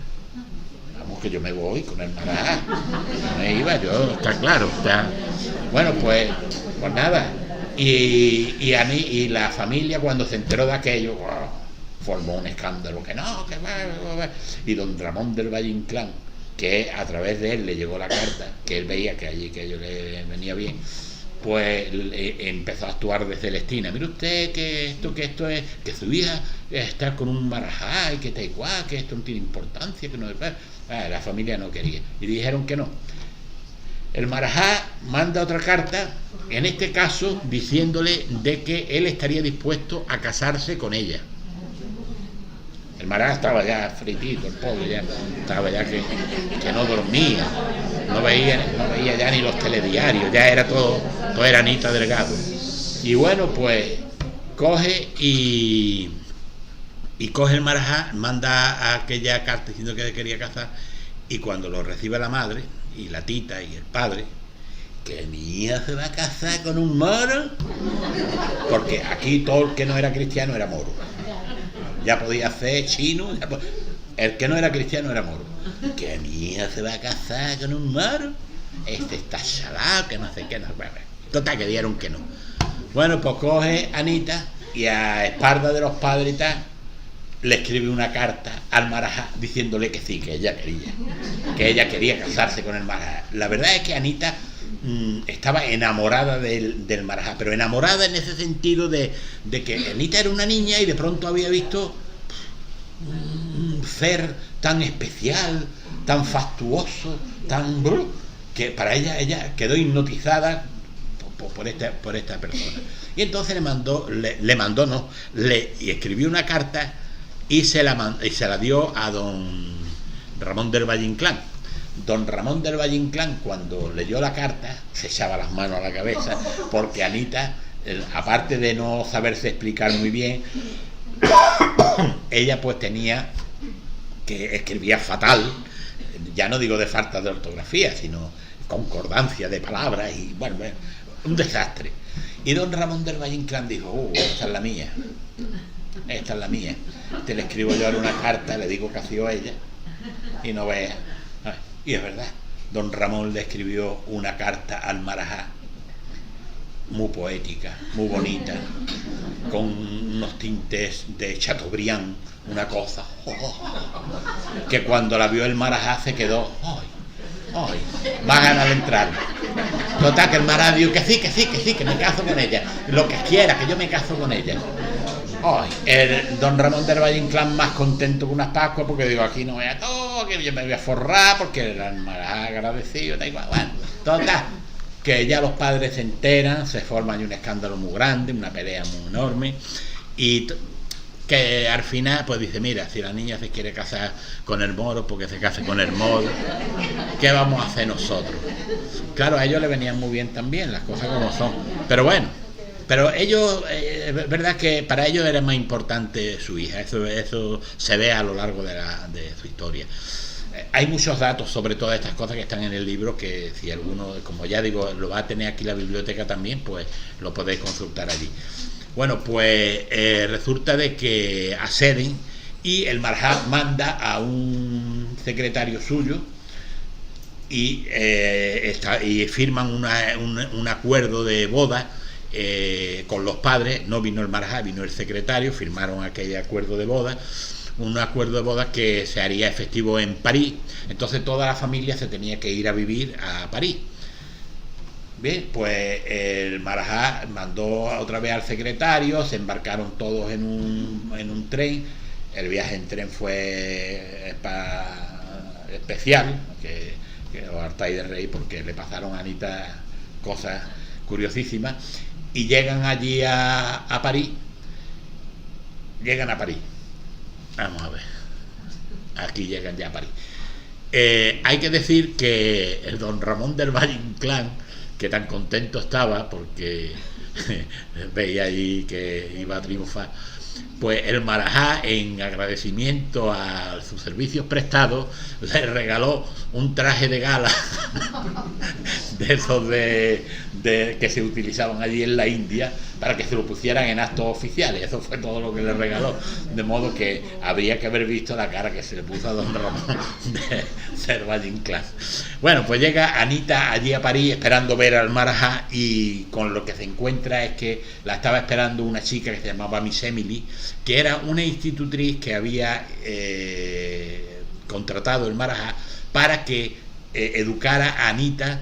Vamos, que yo me voy con el Marajá, no me iba yo, está claro, está. Bueno, pues nada, y la familia cuando se enteró de aquello, formó un escándalo, que no, que va. Y don Ramón del Valle Inclán, que a través de él le llegó la carta, que él veía que allí que a ellos le venía bien, pues empezó a actuar de Celestina. Mire usted que esto es, que su hija está con un Marajá y que está igual, que esto no tiene importancia, que no. La familia no quería y dijeron que no. El Marajá manda otra carta, en este caso diciéndole de que él estaría dispuesto a casarse con ella. El Marajá estaba ya fritito, el pobre ya estaba ya que no dormía, no veía ya ni los telediarios, ya era todo era Anita Delgado. Y bueno, pues coge coge el Marajá, manda aquella carta diciendo que quería casar, y cuando lo recibe la madre y la tita y el padre, que mi hija se va a casar con un moro, porque aquí todo el que no era cristiano era moro. Ya podía ser chino, el que no era cristiano era moro. Que mi hija se va a casar con un moro, está salado, que no sé qué, no. Total, que dieron que no. Bueno, pues coge Anita y a espalda de los padres y tal, le escribe una carta al Marajá diciéndole que sí, que ella quería casarse con el Marajá. La verdad es que Anita estaba enamorada del Marajá, pero enamorada en ese sentido de que Anita era una niña y de pronto había visto un ser tan especial, tan fastuoso, tan que para ella quedó hipnotizada por esta persona. Y entonces y escribió una carta y se la dio a don Ramón del Valle Inclán. Don Ramón del Valle Inclán, cuando leyó la carta, se echaba las manos a la cabeza, porque Anita, aparte de no saberse explicar muy bien, ella pues tenía que escribía fatal, ya no digo de falta de ortografía, sino concordancia de palabras, y bueno, un desastre. Y don Ramón del Valle Inclán dijo, esta es la mía, te le escribo yo ahora una carta, le digo que ha sido ella, y no veas. Y es verdad, don Ramón le escribió una carta al Marajá, muy poética, muy bonita, con unos tintes de Chateaubriand, una cosa, que cuando la vio el Marajá se quedó, va a ganar al entrar. Total, que el Marajá dijo que sí, que me caso con ella, lo que quiera, que yo me caso con ella. Don Ramón del Valle Inclán más contento que unas Pascuas, porque digo, aquí no voy a todo, que yo me voy a forrar, porque era el Marajá agradecido, da igual. Bueno, total, que ya los padres se enteran, se forma un escándalo muy grande, una pelea muy enorme, y que al final pues dice, mira, si la niña se quiere casar con el moro, porque se case con el moro, ¿qué vamos a hacer nosotros? Claro, a ellos le venían muy bien también las cosas como son, pero bueno, pero ellos, es verdad que para ellos era más importante su hija, eso se ve a lo largo de su historia. Hay muchos datos sobre todas estas cosas que están en el libro, que si alguno, como ya digo, lo va a tener aquí la biblioteca también, pues lo podéis consultar allí. Bueno, pues resulta de que acceden y el Marajá manda a un secretario suyo y firman un acuerdo de boda con los padres. No vino el Marajá, vino el secretario, firmaron aquel acuerdo de boda, un acuerdo de boda que se haría efectivo en París. Entonces toda la familia se tenía que ir a vivir a París. Bien, pues el Marajá mandó otra vez al secretario, se embarcaron todos en un tren. El viaje en tren fue especial, que que os hartáis de reír porque le pasaron a Anita cosas curiosísimas, y llegan allí a París. Llegan a París. Vamos a ver. Aquí llegan ya a París. Hay que decir que el don Ramón del Valle Inclán, que tan contento estaba porque veía allí que iba a triunfar, pues el Marajá, en agradecimiento a sus servicios prestados, le regaló un traje de gala de esos que se utilizaban allí en la India, para que se lo pusieran en actos oficiales. Eso fue todo lo que le regaló, de modo que habría que haber visto la cara que se le puso a don Ramón de Valle Inclán. Bueno, pues llega Anita allí a París esperando ver al Marajá, y con lo que se encuentra es que la estaba esperando una chica que se llamaba Miss Emily, que era una institutriz que había contratado el Marajá para que educara a Anita,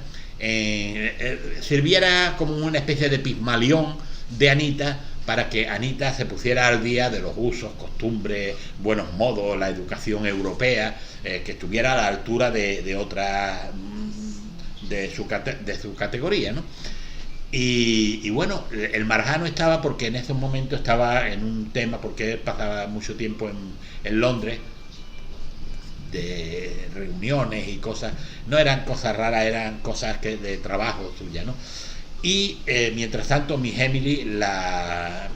sirviera como una especie de Pigmalión de Anita, para que Anita se pusiera al día de los usos, costumbres, buenos modos, la educación europea, que estuviera a la altura de otras de su categoría, ¿no? Y bueno, el Marajá no estaba, porque en esos momentos estaba en un tema, porque él pasaba mucho tiempo en Londres, de reuniones y cosas. No eran cosas raras, eran cosas de trabajo suya, ¿no? Y mientras tanto Miss Emily la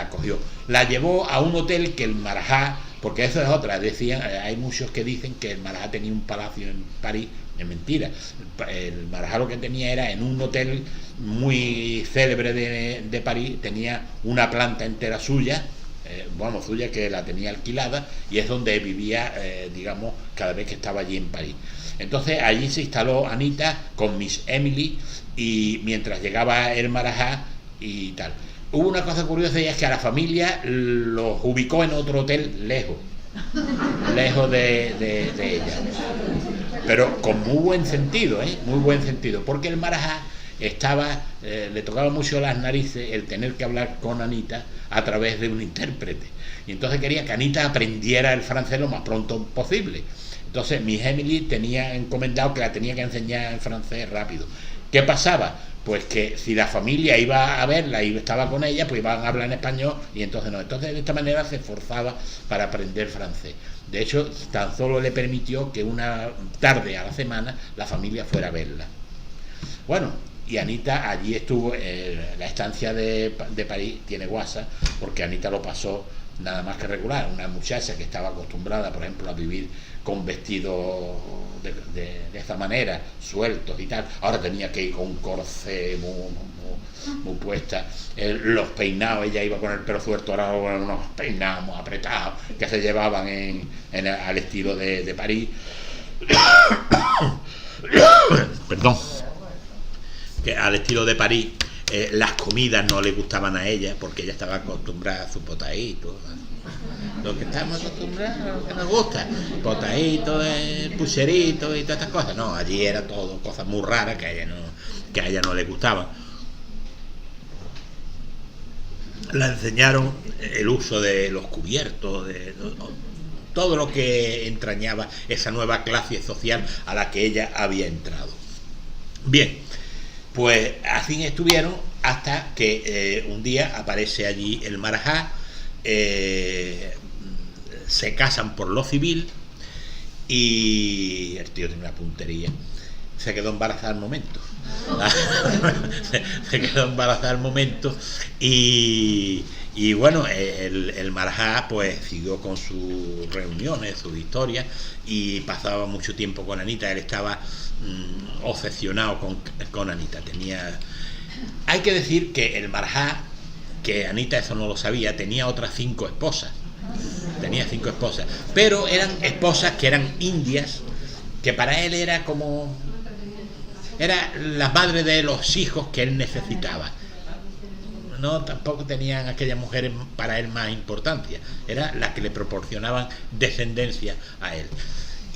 cogió, la llevó a un hotel que el Marajá, porque eso es otra, decían, hay muchos que dicen que el Marajá tenía un palacio en París. Es mentira. El Marajá lo que tenía era, en un hotel muy célebre de París, tenía una planta entera suya, suya, que la tenía alquilada, y es donde vivía, digamos, cada vez que estaba allí en París. Entonces allí se instaló Anita con Miss Emily, y mientras llegaba el Marajá y tal. Hubo una cosa curiosa, y es que a la familia los ubicó en otro hotel lejos de ella, pero con muy buen sentido, muy buen sentido, porque el Marajá le tocaba mucho las narices el tener que hablar con Anita a través de un intérprete, y entonces quería que Anita aprendiera el francés lo más pronto posible. Entonces Miss Emily tenía encomendado que la tenía que enseñar el francés rápido. ¿Qué pasaba? Pues que si la familia iba a verla y estaba con ella, pues iban a hablar en español, y entonces no. Entonces de esta manera se esforzaba para aprender francés. De hecho, tan solo le permitió que una tarde a la semana la familia fuera a verla. Bueno, y Anita allí estuvo. La estancia de París tiene guasa, porque Anita lo pasó nada más que regular. Una muchacha que estaba acostumbrada, por ejemplo, a vivir con vestidos de esta manera, sueltos y tal, ahora tenía que ir con un corsé muy puesta. Los peinados, ella iba con el pelo suelto, ahora con unos peinados muy apretados que se llevaban al estilo de París. Perdón, que al estilo de París. Las comidas no le gustaban a ella, porque ella estaba acostumbrada a su potaíto, lo que estamos acostumbrados, lo que nos gusta, potaíto, pucherito y todas estas cosas. No, allí era todo cosas muy raras que a ella no le gustaban. La enseñaron el uso de los cubiertos, todo lo que entrañaba esa nueva clase social a la que ella había entrado. Bien, pues así estuvieron hasta que un día aparece allí el Marajá, se casan por lo civil, y el tío tiene una puntería, se quedó embarazada al momento. Se quedó embarazada al momento, y bueno, el Marajá pues siguió con sus reuniones, sus historias, y pasaba mucho tiempo con Anita. Él estaba obsesionado con Anita. Hay que decir que el Marajá, que Anita eso no lo sabía, tenía otras 5 esposas. Tenía 5 esposas, pero eran esposas que eran indias, que para él era la madre de los hijos que él necesitaba. No, tampoco tenían aquellas mujeres para él más importancia, era las que le proporcionaban descendencia a él.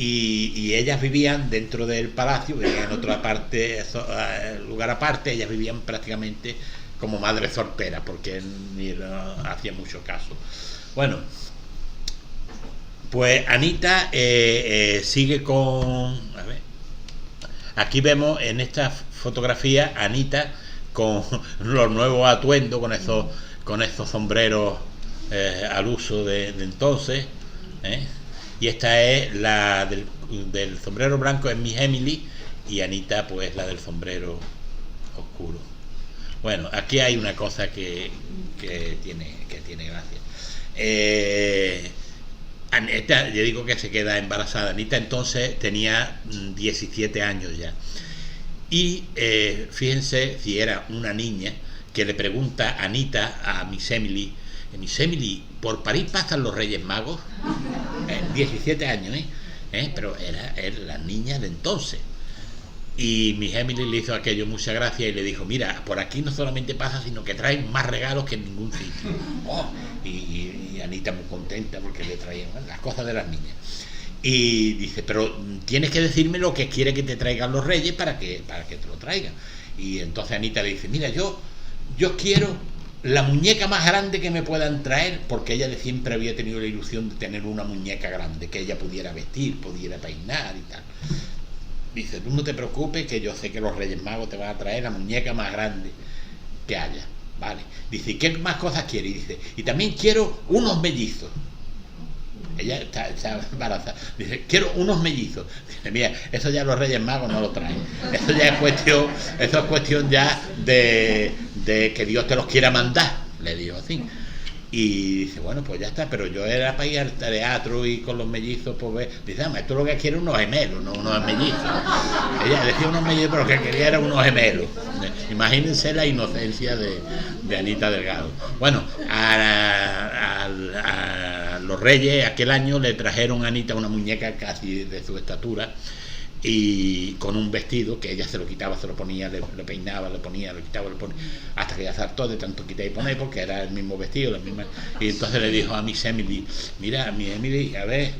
Y ellas vivían dentro del palacio, vivían en otra parte, lugar aparte. Ellas vivían prácticamente como madres solteras, porque él ni hacía mucho caso. Bueno, pues Anita sigue con... A ver, aquí vemos en esta fotografía a Anita con los nuevos atuendos, con estos sombreros al uso de entonces, ¿eh? Y esta es la del sombrero blanco, es Miss Emily, y Anita pues la del sombrero oscuro. Bueno, aquí hay una cosa que tiene gracia. Anita, yo digo que se queda embarazada. Anita entonces tenía 17 años ya. Y fíjense si era una niña que le pregunta a Anita a Miss Emily: Miss Emily, ¿por París pasan los Reyes Magos? 17 años, pero era la niña de entonces. Y Miss Emily le hizo aquello mucha gracia y le dijo: mira, por aquí no solamente pasa, sino que traen más regalos que en ningún sitio. Y Anita muy contenta porque le traían las cosas de las niñas. Y dice: pero tienes que decirme lo que quiere que te traigan los reyes para que te lo traigan. Y entonces Anita le dice: mira, yo quiero la muñeca más grande que me puedan traer, porque ella de siempre había tenido la ilusión de tener una muñeca grande, que ella pudiera vestir, pudiera peinar y tal. Dice: tú no te preocupes, que yo sé que los Reyes Magos te van a traer la muñeca más grande que haya, ¿vale? Dice: ¿y qué más cosas quiere? Y dice: y también quiero unos mellizos. Ella está embarazada. Dice: quiero unos mellizos. Dice: mira, eso ya los Reyes Magos no lo traen. Eso ya es cuestión ya de que Dios te los quiera mandar. Le digo así. Y dice: bueno, pues ya está, pero yo era para ir al teatro y con los mellizos, pues ver. Dice: esto lo que quiere unos gemelos, no unos mellizos. Ella decía unos mellizos, pero lo que quería eran unos gemelos. Imagínense la inocencia de Anita Delgado. Bueno, a los reyes aquel año le trajeron a Anita una muñeca casi de su estatura, y con un vestido que ella se lo quitaba, se lo ponía, le peinaba, le ponía, lo quitaba, le ponía, hasta que ya se hartó de tanto quitar y poner, porque era el mismo vestido, la misma. Y entonces le dijo a Miss Emily: mira, Miss Emily, a ver,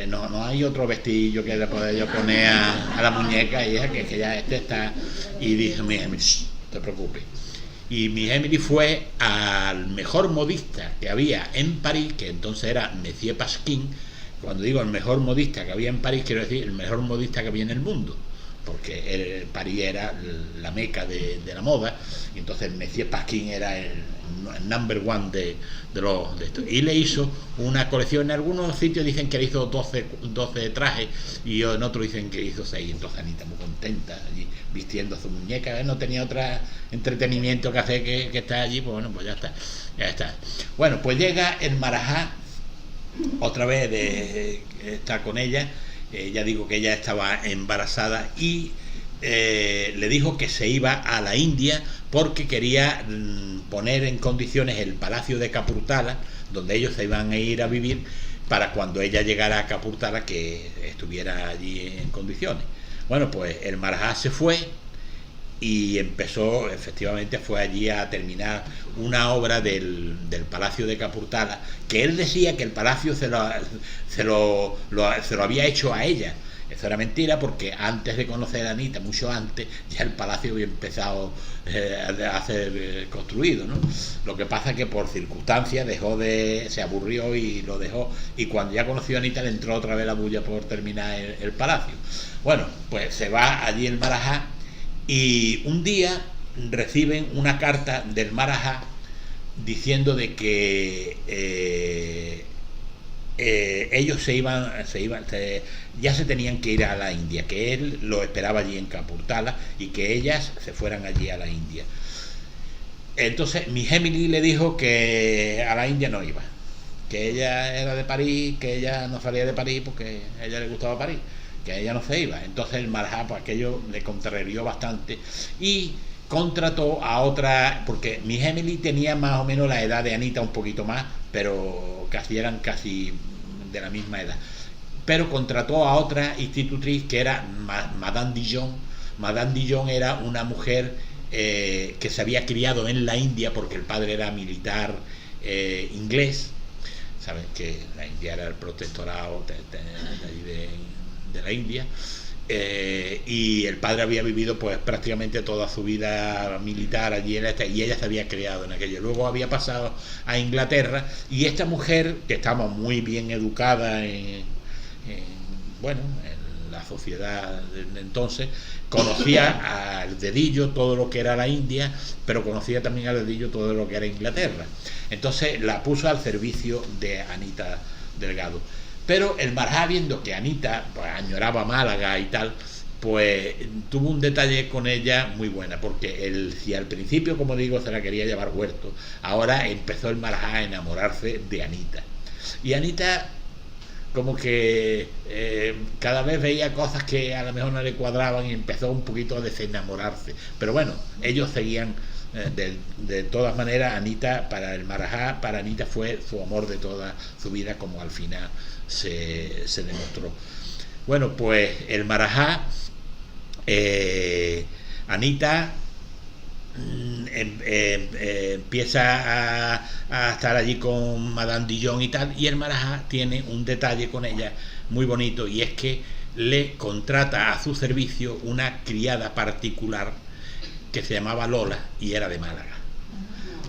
no hay otro vestidillo que le pueda yo poner a la muñeca, y ella que ya está. Y dijo Miss Emily: no te preocupes. Y Miss Emily fue al mejor modista que había en París, que entonces era Monsieur Pasquin. Cuando digo el mejor modista que había en París, quiero decir el mejor modista que había en el mundo, porque París era la meca de la moda, y entonces Monsieur Pasquin era el number one de esto. Y le hizo una colección. En algunos sitios dicen que le hizo 12 trajes, y en otros dicen que hizo 6. Entonces Anita muy contenta allí vistiendo a su muñeca, no tenía otro entretenimiento que hacer que estar allí. Pues bueno, pues ya está. Bueno, pues llega el Marajá otra vez de estar con ella. Ya digo que ella estaba embarazada, y le dijo que se iba a la India porque quería poner en condiciones el palacio de Capurtala, donde ellos se iban a ir a vivir, para cuando ella llegara a Capurtala que estuviera allí en condiciones. Bueno, pues el Marajá se fue y empezó, efectivamente fue allí a terminar una obra del Palacio de Capurtala, que él decía que el palacio se lo había hecho a ella. Eso era mentira, porque antes de conocer a Anita, mucho antes, ya el palacio había empezado a ser construido, ¿no? Lo que pasa es que por circunstancias se aburrió y lo dejó, y cuando ya conoció a Anita le entró otra vez la bulla por terminar el palacio. Bueno, pues se va allí el Marajá, y un día reciben una carta del Marajá diciendo de que ellos ya se tenían que ir a la India, que él lo esperaba allí en Capurtala y que ellas se fueran allí a la India. Entonces Miss Emily le dijo que a la India no iba, que ella era de París, que ella no salía de París porque a ella le gustaba París, que ella no se iba. Entonces el Marajá, pues aquello le contrarió bastante y contrató a otra, porque Miss Emily tenía más o menos la edad de Anita, un poquito más, pero eran casi de la misma edad. Pero contrató a otra institutriz que era Madame Dijon. Madame Dijon era una mujer que se había criado en la India, porque el padre era militar inglés. Saben que la India era el protectorado de la India, y el padre había vivido pues prácticamente toda su vida militar allí y ella se había criado en aquello. Luego había pasado a Inglaterra, y esta mujer, que estaba muy bien educada en la sociedad de entonces, conocía al dedillo todo lo que era la India, pero conocía también al dedillo todo lo que era Inglaterra. Entonces la puso al servicio de Anita Delgado. Pero el Marajá, viendo que Anita pues añoraba Málaga y tal, pues tuvo un detalle con ella muy buena, porque si al principio, como digo, se la quería llevar huerto, ahora empezó el Marajá a enamorarse de Anita. Y Anita como que cada vez veía cosas que a lo mejor no le cuadraban y empezó un poquito a desenamorarse. Pero bueno, ellos seguían, de todas maneras, Anita, para el Marajá, para Anita fue su amor de toda su vida, como al final se demostró. Bueno, pues el Marajá, Anita empieza a estar allí con Madame Dillon y tal, y el Marajá tiene un detalle con ella muy bonito, y es que le contrata a su servicio una criada particular que se llamaba Lola y era de Málaga,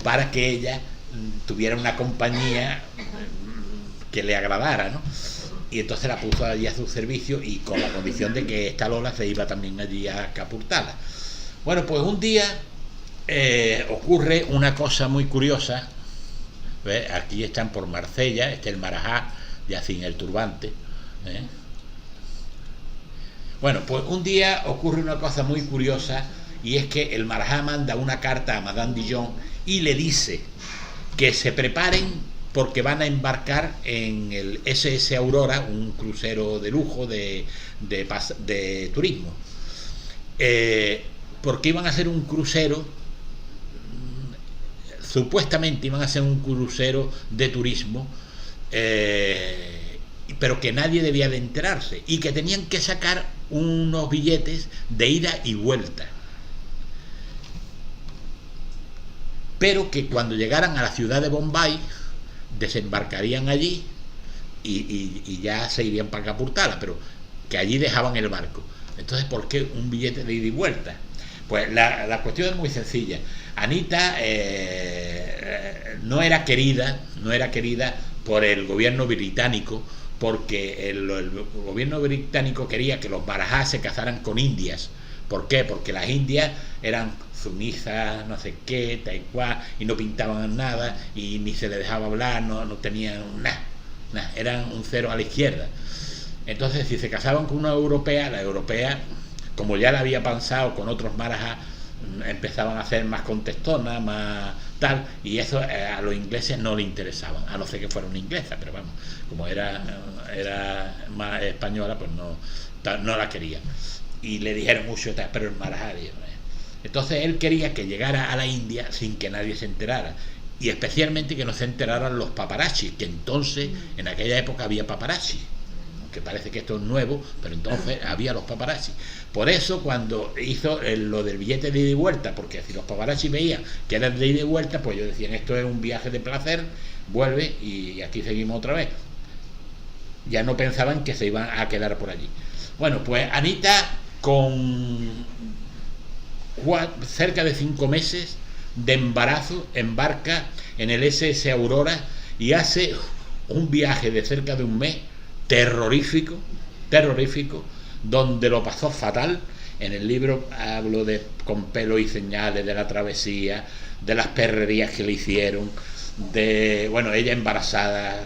para que ella tuviera una compañía que le agradara, ¿no? Y entonces la puso allí a su servicio, y con la condición de que esta Lola se iba también allí a Capurtala. Bueno, pues un día ocurre una cosa muy curiosa. ¿Ves? Aquí están por Marsella, el Marajá ya sin el turbante, ¿eh? Bueno, pues un día ocurre una cosa muy curiosa, y es que el Marajá manda una carta a Madame Dillon y le dice que se preparen porque van a embarcar en el SS Aurora, un crucero de lujo de turismo, porque iban a hacer un crucero, supuestamente iban a hacer un crucero de turismo, pero que nadie debía de enterarse, y que tenían que sacar unos billetes de ida y vuelta, pero que cuando llegaran a la ciudad de Bombay desembarcarían allí y ya se irían para Capurtala, pero que allí dejaban el barco. Entonces, ¿por qué un billete de ida y vuelta? Pues la cuestión es muy sencilla. Anita no era querida por el gobierno británico, porque el gobierno británico quería que los Marajá se casaran con indias. ¿Por qué? Porque las indias eran sumisas, no sé qué, tal cual, y no pintaban nada, y ni se les dejaba hablar, no tenían nada, eran un cero a la izquierda. Entonces, si se casaban con una europea, la europea, como ya la había pensado con otros Marajá, empezaban a ser más contestonas, más tal, y eso a los ingleses no le interesaban, a no ser que fuera una inglesa, pero vamos, como era más española, pues no la querían. Y le dijeron mucho, pero el Marajá dijo, entonces él quería que llegara a la India sin que nadie se enterara, y especialmente que no se enteraran los paparazzi, que entonces en aquella época había paparazzi, aunque parece que esto es nuevo, pero entonces había los paparazzi. Por eso cuando hizo lo del billete de ida y vuelta, porque si los paparazzi veían que era de ida y vuelta, pues ellos decían, esto es un viaje de placer, vuelve y aquí seguimos otra vez. Ya no pensaban que se iban a quedar por allí. Bueno, pues Anita, con cerca de 5 meses de embarazo, embarca en el SS Aurora y hace un viaje de cerca de un mes terrorífico, donde lo pasó fatal. En el libro hablo con pelos y señales de la travesía, de las perrerías que le hicieron, de, bueno, ella embarazada,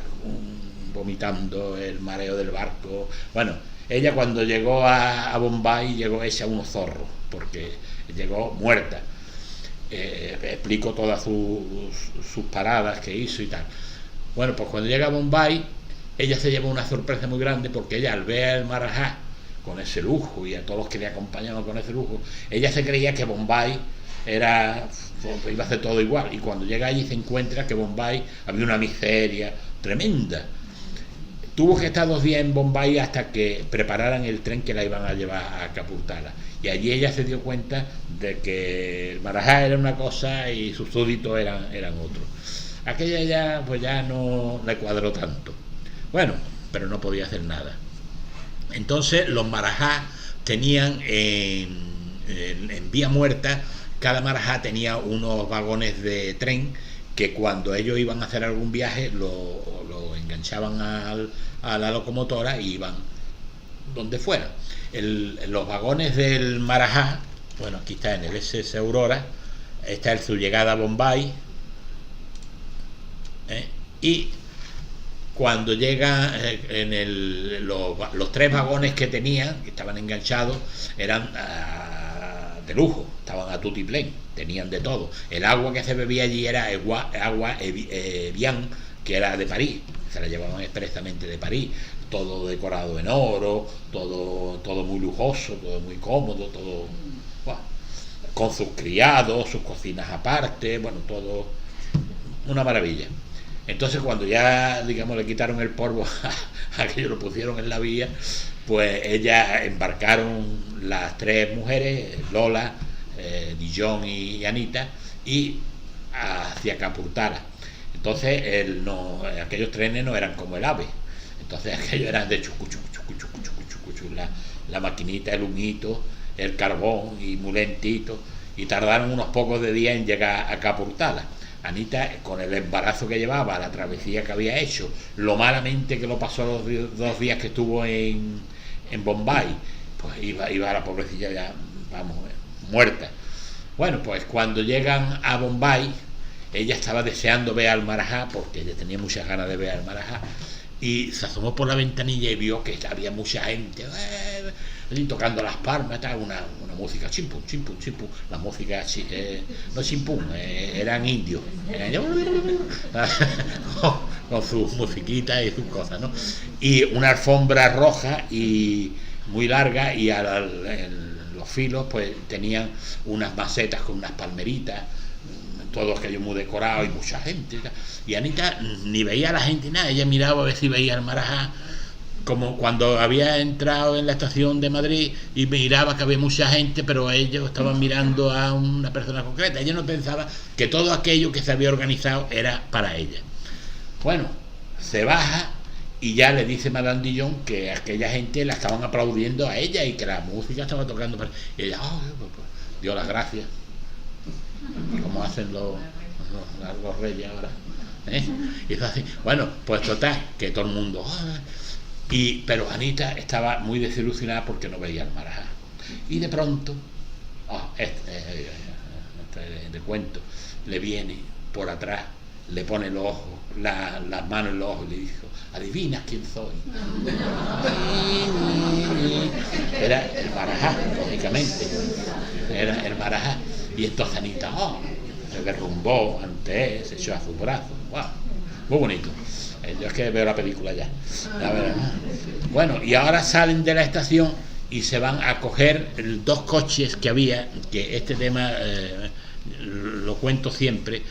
vomitando, el mareo del barco. Bueno, ella cuando llegó a Bombay llegó hecha unos zorros, porque llegó muerta. Explico todas sus paradas que hizo y tal. Bueno, pues cuando llega a Bombay, ella se llevó una sorpresa muy grande, porque ella, al ver al Marajá con ese lujo y a todos los que le acompañaban con ese lujo, ella se creía que Bombay iba a ser todo igual, y cuando llega allí se encuentra que Bombay había una miseria tremenda. Tuvo que estar 2 días en Bombay hasta que prepararan el tren que la iban a llevar a Capurtala, y allí ella se dio cuenta de que el Marajá era una cosa y sus súbditos eran otros. Aquella ya pues ya no le cuadró tanto. Bueno, pero no podía hacer nada. Entonces los Marajá tenían en Vía Muerta, cada Marajá tenía unos vagones de tren que cuando ellos iban a hacer algún viaje lo enganchaban a la locomotora y iban donde fuera. Los vagones del Marajá, bueno, aquí está en el SS Aurora, está su llegada a Bombay, y cuando llega los 3 vagones que tenían, que estaban enganchados, eran de lujo, estaban a tutiplén, tenían de todo. El agua que se bebía allí era agua Evian, que era de París, se la llevaban expresamente de París, todo decorado en oro, todo muy lujoso, todo muy cómodo, todo con sus criados, sus cocinas aparte, bueno, todo una maravilla. Entonces, cuando ya, digamos, le quitaron el polvo a que lo pusieron en la vía, pues ellas embarcaron, las 3 mujeres, Lola, Dijon y Anita, y hacia Capurtala. Entonces, aquellos trenes no eran como el AVE, entonces aquellos eran de chucu, la maquinita, el humito, el carbón y muy lentito, y tardaron unos pocos de días en llegar a Capurtala. Anita, con el embarazo que llevaba, la travesía que había hecho, lo malamente que lo pasó los 2 días que estuvo en Bombay, pues iba la pobrecilla ya, vamos, muerta. Bueno, pues cuando llegan a Bombay, ella estaba deseando ver al Marajá, porque ella tenía muchas ganas de ver al Marajá, y se asomó por la ventanilla y vio que había mucha gente tocando las palmas, una música chimpum, chimpum, chimpum, la música no chimpum, eran indios, con sus musiquitas y sus cosas, ¿no? Y una alfombra roja y muy larga, y en los filos pues tenían unas macetas con unas palmeritas, todo aquello muy decorado y mucha gente. Y Anita ni veía a la gente ni nada, ella miraba a ver si veía al Marajá, como cuando había entrado en la estación de Madrid y miraba que había mucha gente, pero ellos estaban mirando a una persona concreta. Ella no pensaba que todo aquello que se había organizado era para ella. Bueno, se baja y ya le dice Madame Dijon que aquella gente la estaban aplaudiendo a ella y que la música estaba tocando para... Y ella dio las gracias, como hacen los reyes ahora, y es así. Bueno, pues total, que todo el mundo... pero Anita estaba muy desilusionada porque no veía al Marajá. Y de pronto, de cuento, le viene por atrás, le pone los ojos, las manos en los ojos y le dijo: ¿adivinas quién soy? Era el Marajá, lógicamente. Era el Marajá. Y entonces Anita se derrumbó ante él, se echó a su brazo. ¡Wow! Muy bonito. Yo es que veo la película ya. La verdad. Bueno, y ahora salen de la estación y se van a coger 2 coches que había, que este tema lo cuento siempre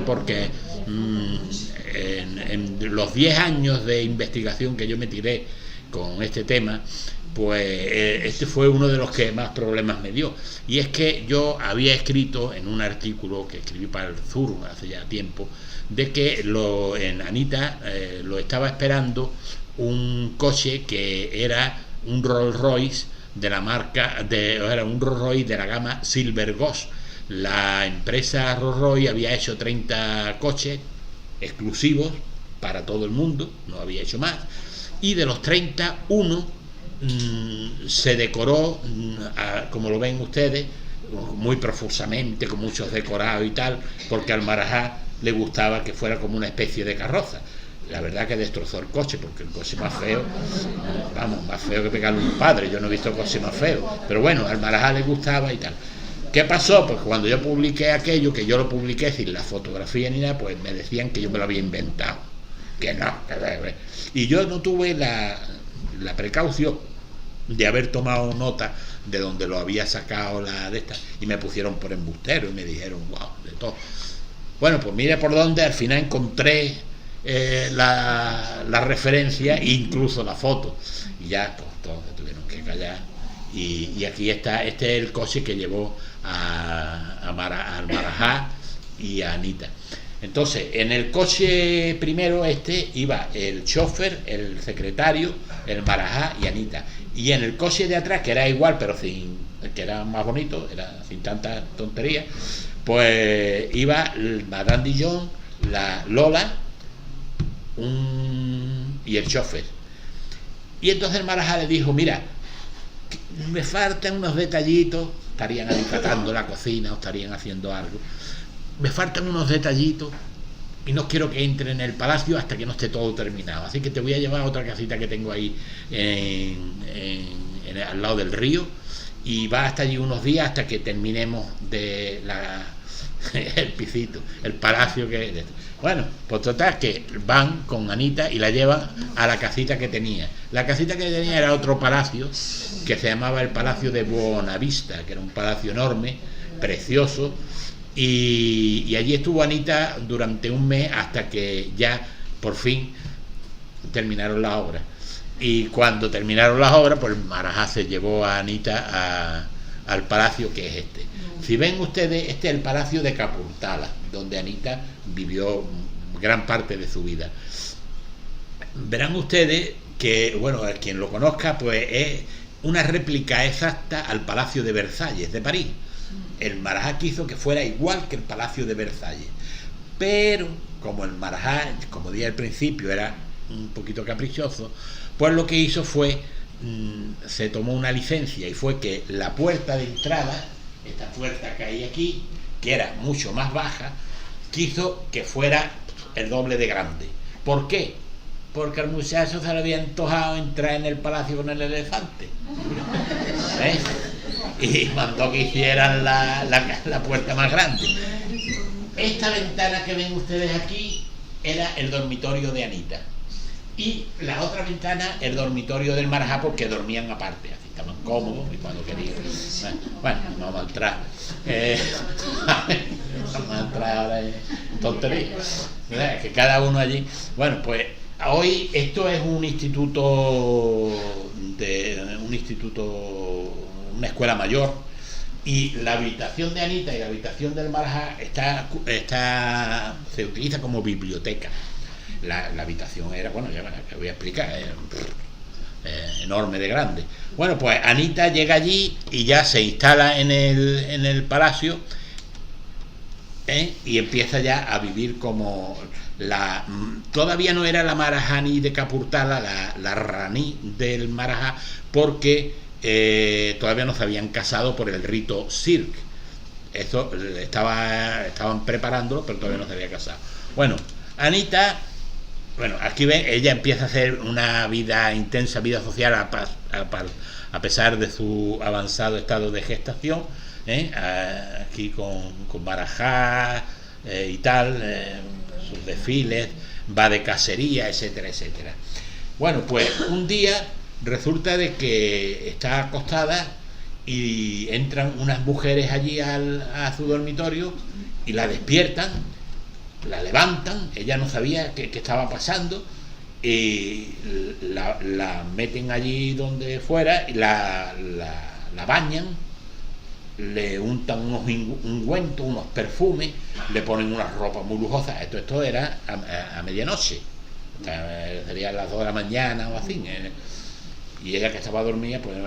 porque en los 10 años de investigación que yo me tiré con este tema, pues este fue uno de los que más problemas me dio. Y es que yo había escrito en un artículo que escribí para el Zur hace ya tiempo, de que en Anita lo estaba esperando un coche que era un Rolls Royce de la marca, era un Rolls Royce de la gama Silver Ghost. La empresa Rolls Royce había hecho 30 coches exclusivos para todo el mundo, no había hecho más, y de los 30, uno se decoró, como lo ven ustedes, muy profusamente, con muchos decorados y tal, porque al Marajá le gustaba que fuera como una especie de carroza. La verdad que destrozó el coche, porque el coche más feo, vamos, más feo que pegarle a un padre. Yo no he visto coche más feo, pero bueno, al Marajá le gustaba y tal. ¿Qué pasó? Pues cuando yo publiqué aquello, que yo lo publiqué sin la fotografía ni nada, pues me decían que yo me lo había inventado, que no, y yo no tuve la precaución de haber tomado nota de donde lo había sacado de esta, y me pusieron por embustero y me dijeron wow, de todo. Bueno, pues mire por dónde al final encontré la referencia, incluso la foto, y ya pues todos se tuvieron que callar. Y aquí está, este es el coche que llevó al Marajá y a Anita. Entonces, en el coche primero iba el chofer, el secretario, el Marajá y Anita. Y en el coche de atrás, que era igual, pero que era más bonito, era sin tanta tontería, pues iba el Madame Dijon, la Lola y el chofer. Y entonces el Marajá le dijo, mira, me faltan unos detallitos, estarían alicatando la cocina o estarían haciendo algo, me faltan unos detallitos y no quiero que entre en el palacio hasta que no esté todo terminado, así que te voy a llevar a otra casita que tengo ahí al lado del río, y vas hasta allí unos días hasta que terminemos de el pisito, el palacio que... Bueno, pues total que van con Anita y la llevan a la casita que tenía. La casita que tenía era otro palacio que se llamaba el Palacio de Bonavista, que era un palacio enorme, precioso, y allí estuvo Anita durante un mes hasta que ya por fin terminaron las obras. Y cuando terminaron las obras, pues el Marajá se llevó a Anita al palacio que es este. Si ven ustedes, este es el Palacio de Capurtala, donde Anita vivió gran parte de su vida. Verán ustedes que, bueno, quien lo conozca, pues es una réplica exacta al Palacio de Versalles de París. El Marajá quiso que fuera igual que el Palacio de Versalles, pero como el Marajá, como dije al principio, era un poquito caprichoso, pues lo que hizo fue, se tomó una licencia y fue que la puerta de entrada, esta puerta que hay aquí, que era mucho más baja, quiso que fuera el doble de grande. ¿Por qué? Porque al muchacho se le había antojado entrar en el palacio con el elefante. ¿Ves? Y mandó que hicieran la puerta más grande. Esta ventana que ven ustedes aquí era el dormitorio de Anita. Y la otra ventana, el dormitorio del Marajá, porque dormían aparte, así estaban cómodos y cuando querían. Bueno, no vamos a entrar. Vamos a entrar ahora en tonterías. Que cada uno allí. Bueno, pues hoy esto es un instituto, una escuela mayor, y la habitación de Anita y la habitación del Marajá se utiliza como biblioteca. La habitación era, bueno, ya que voy a explicar, enorme de grande. Bueno, pues Anita llega allí y ya se instala en el palacio, y empieza ya a vivir como todavía no era la Marajani de Capurtala, la Raní del Marajá, porque todavía no se habían casado por el rito Sirk. Eso estaban preparándolo, pero todavía no se había casado. Bueno, Anita, bueno, aquí ven, ella empieza a hacer una vida intensa, vida social, a pesar de su avanzado estado de gestación, aquí con Marajá y tal, sus desfiles, va de cacería, etcétera, etcétera. Bueno, pues un día resulta de que está acostada y entran unas mujeres allí a su dormitorio y la despiertan, la levantan, ella no sabía qué estaba pasando, y la meten allí donde fuera y la bañan, le untan unos ungüentos, unos perfumes, le ponen unas ropas muy lujosas. Esto era a medianoche, sería a las 2 de la mañana o así, y ella, que estaba dormida, pues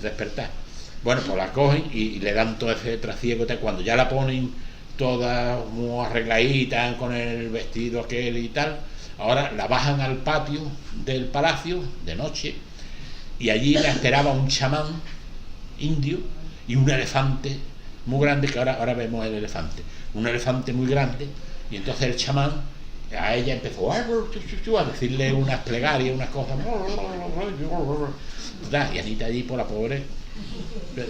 despertar. Bueno, pues la cogen y le dan todo ese trasiego. Cuando ya la ponen toda muy arregladita con el vestido aquel y tal, ahora la bajan al patio del palacio de noche, y allí la esperaba un chamán indio y un elefante muy grande, que ahora vemos el elefante, un elefante muy grande. Y entonces el chamán a ella empezó a decirle unas plegarias, unas cosas, y Anita allí, por la pobre,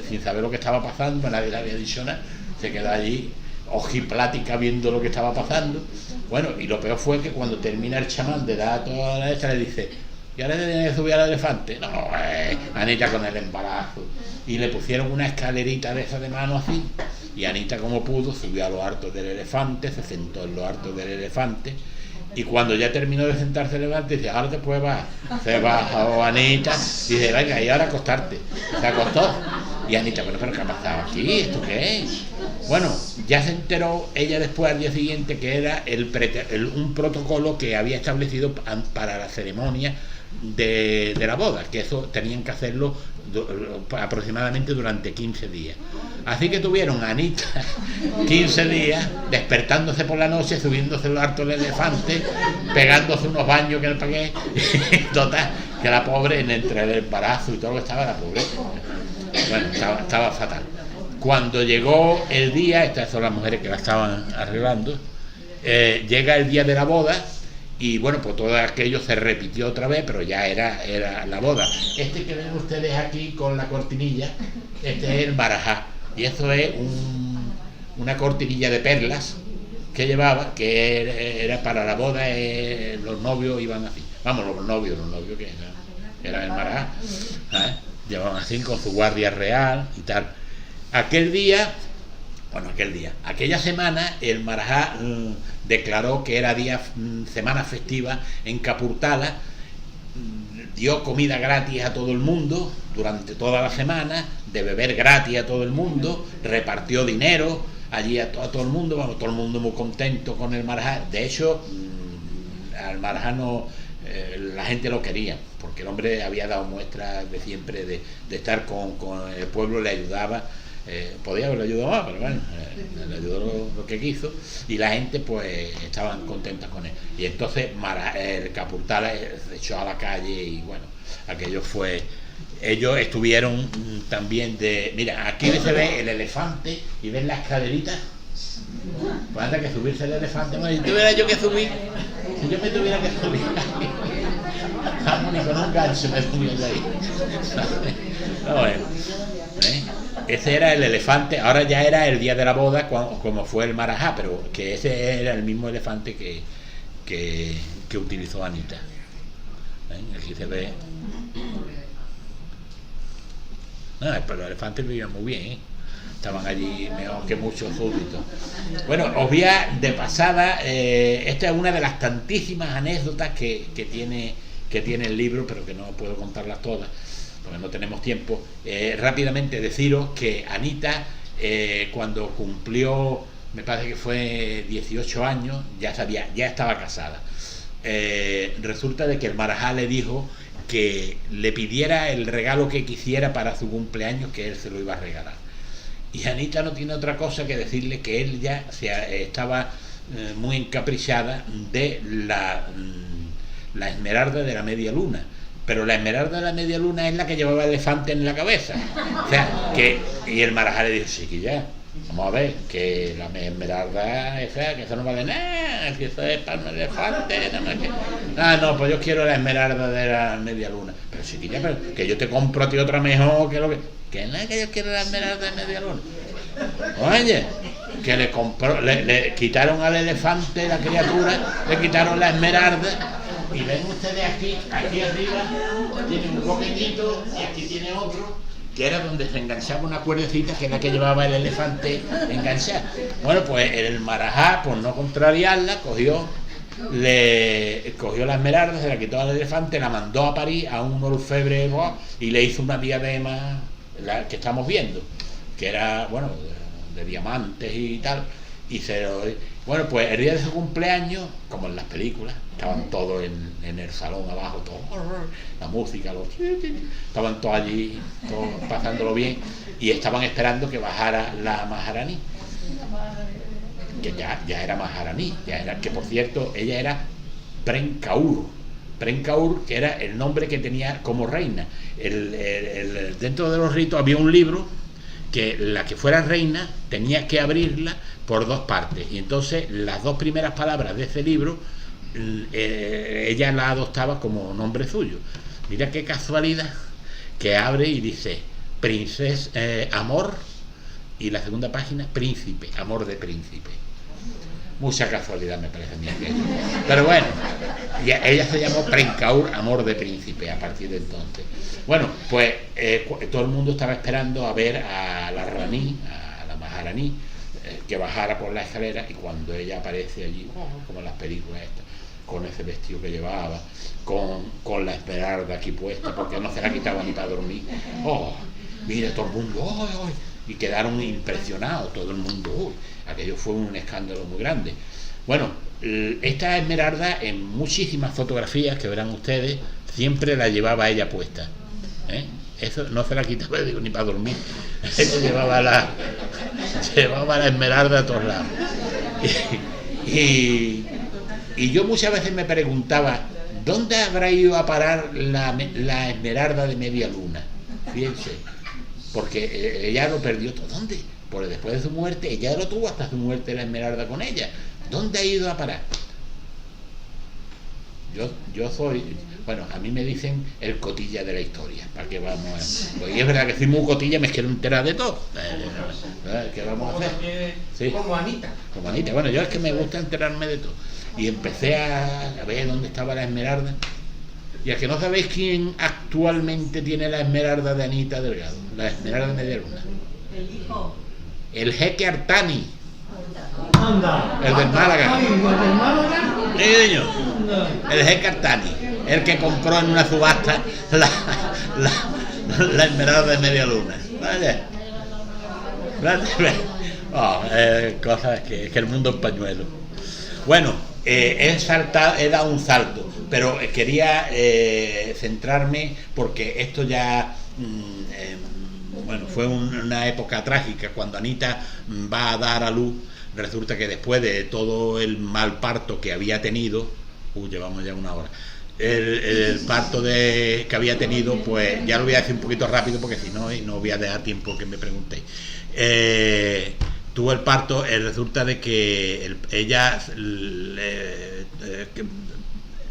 sin saber lo que estaba pasando, nadie le había dicho nada, se quedó allí ojiplática viendo lo que estaba pasando. Bueno, y lo peor fue que cuando termina el chamán de dar toda la esta, le dice: ¿y ahora le tiene que subir al elefante? No, Anita con el embarazo. Y le pusieron una escalerita de esa de mano así, y Anita, como pudo, subió a lo alto del elefante, se sentó en lo alto del elefante, y cuando ya terminó de sentarse el elefante, dice: ahora te puedes bajar. Se bajó Anita y dice: venga, y ahora acostarte. Se acostó. Y Anita: pero ¿qué ha pasado aquí? ¿Esto qué es? Bueno, ya se enteró ella después, al día siguiente, que era un protocolo que había establecido para la ceremonia de la boda, que eso tenían que hacerlo aproximadamente durante 15 días. Así que tuvieron a Anita 15 días despertándose por la noche, subiéndose lo harto del elefante, pegándose unos baños que no pagué, total, que la pobre, entre el embarazo y todo lo que estaba, la pobre, bueno, estaba fatal. Cuando llegó el día, estas son las mujeres que la estaban arreglando, llega el día de la boda, y bueno, pues todo aquello se repitió otra vez, pero ya era la boda. Este que ven ustedes aquí con la cortinilla, este es el marajá, y esto es una cortinilla de perlas que llevaba, que era para la boda. Los novios iban así, vamos, los novios que eran el marajá, llevaban así con su guardia real y tal. Aquella semana el marajá declaró que era semana festiva en Capurtala, dio comida gratis a todo el mundo durante toda la semana, de beber gratis a todo el mundo, repartió dinero allí a todo el mundo, vamos, todo el mundo muy contento con el marajá. De hecho, al marajá la gente lo quería, porque el hombre había dado muestras de siempre de estar con el pueblo, le ayudaba. Podía haberle ayudado más, pero bueno, le ayudó lo que quiso, y la gente pues estaban contentas con él. Y entonces el Capurtala se echó a la calle, y bueno, aquello fue. Ellos estuvieron también mira, aquí se ve el elefante y ven las escaleritas. Pues anda que subirse el elefante, bueno, si tuviera yo que subir, si yo me tuviera que subir ahí, vamos, ni con un gancho me subía de ahí. No, bueno, ese era el elefante. Ahora ya era el día de la boda, como fue el marajá, pero que ese era el mismo elefante que utilizó Anita. Aquí se ve. No, pero los elefantes vivían muy bien, estaban allí mejor que muchos súbditos. Bueno, os voy de pasada, esta es una de las tantísimas anécdotas que tiene el libro, pero que no puedo contarlas todas porque no tenemos tiempo. Rápidamente deciros que Anita, cuando cumplió, me parece que fue 18 años, ya estaba casada. Resulta de que el marajá le dijo que le pidiera el regalo que quisiera para su cumpleaños, que él se lo iba a regalar. Y Anita no tiene otra cosa que decirle que él ya estaba muy encaprichada de la esmeralda de la media luna. Pero la esmeralda de la media luna es la que llevaba el elefante en la cabeza. O sea, y el marajá le dijo, chiquilla, vamos a ver, que la esmeralda esa, que eso no vale nada, que eso es para un elefante, nada más que. No, pues yo quiero la esmeralda de la media luna. Pero chiquilla, pero que yo te compro a ti otra mejor que lo que nada, que yo quiero la esmeralda de media luna. Oye, que le quitaron al elefante, la criatura, le quitaron la esmeralda. Y ven ustedes aquí arriba tiene un boqueñito y aquí tiene otro, que era donde se enganchaba una cuerdecita, que era la que llevaba el elefante enganchada. Bueno, pues el marajá, por no contrariarla, cogió la esmeralda, se la quitó al elefante, la mandó a París a un orfebre y le hizo una diadema, la que estamos viendo, que era, bueno, de diamantes y tal. Bueno, pues el día de su cumpleaños, como en las películas, estaban todos en el salón abajo, todo, la música, estaban todos allí, todos pasándolo bien, y estaban esperando que bajara la Maharani, que ya era Maharani, que por cierto, ella era Prem Kaur, que era el nombre que tenía como reina. Dentro de los ritos había un libro que la que fuera reina tenía que abrirla por dos partes, y entonces las dos primeras palabras de ese libro ella la adoptaba como nombre suyo. Mira qué casualidad, que abre y dice princesa, amor, y la segunda página, príncipe, amor de príncipe. Mucha casualidad me parece a mí aquello. Pero bueno, ella se llamó Prem Kaur, amor de príncipe, a partir de entonces. Bueno, pues todo el mundo estaba esperando a ver a la Rani, a la Maharani, que bajara por la escalera, y cuando ella aparece allí, como en las películas estas, con ese vestido que llevaba, con la esmeralda aquí puesta, porque no se la quitaba ni para dormir. Mira, todo el mundo, y quedaron impresionados, todo el mundo, aquello fue un escándalo muy grande. Bueno, esta esmeralda, en muchísimas fotografías que verán ustedes, siempre la llevaba ella puesta. Eso no se la quitaba, digo, ni para dormir. Ella llevaba la esmeralda a todos lados. Y yo muchas veces me preguntaba, ¿Dónde habrá ido a parar la esmeralda de media luna? Fíjense, porque ella lo perdió todo. ¿Dónde? Porque después de su muerte, ella lo tuvo hasta su muerte la esmeralda con ella. ¿Dónde ha ido a parar? Yo soy, bueno, a mí me dicen el cotilla de la historia, ¿para qué vamos a...? Pues es verdad que soy muy cotilla, me quiero enterar de todo. ¿Qué vamos a hacer? Sí. Como Anita. Como Anita, bueno, yo es que me gusta enterarme de todo. Y empecé a ver dónde estaba la esmeralda. Y a que no sabéis quién actualmente tiene la esmeralda de Anita Delgado, la esmeralda de media luna. El hijo. El jeque Artani, Anda. el del Málaga. Ay, ¿el del Málaga? Sí, señor. El jeque Artani, el que compró en una subasta la esmeralda de media luna. Vaya. Cosas que el mundo es pañuelo. Bueno, he dado un salto, pero quería centrarme porque esto ya bueno, fue una época trágica. Cuando Anita va a dar a luz, resulta que después de todo el mal parto que había tenido, llevamos ya una hora, el parto que había tenido, pues ya lo voy a decir un poquito rápido porque si no, no voy a dejar tiempo que me preguntéis. Tuvo el parto, resulta de que ella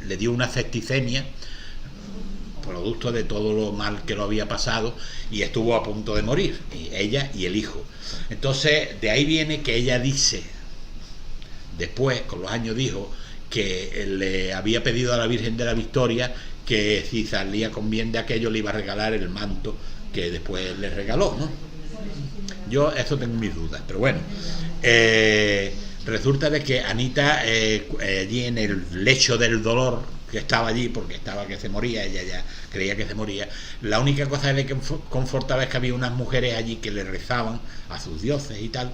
le dio una septicemia, producto de todo lo mal que lo había pasado, y estuvo a punto de morir, ella y el hijo. Entonces, de ahí viene que ella dice, después, con los años dijo, que le había pedido a la Virgen de la Victoria que si salía con bien de aquello le iba a regalar el manto que después le regaló, ¿no? Yo eso tengo mis dudas, pero bueno, resulta de que Anita allí en el lecho del dolor que estaba allí, porque estaba que se moría, ella ya creía que se moría, la única cosa que le confortaba es que había unas mujeres allí que le rezaban a sus dioses y tal,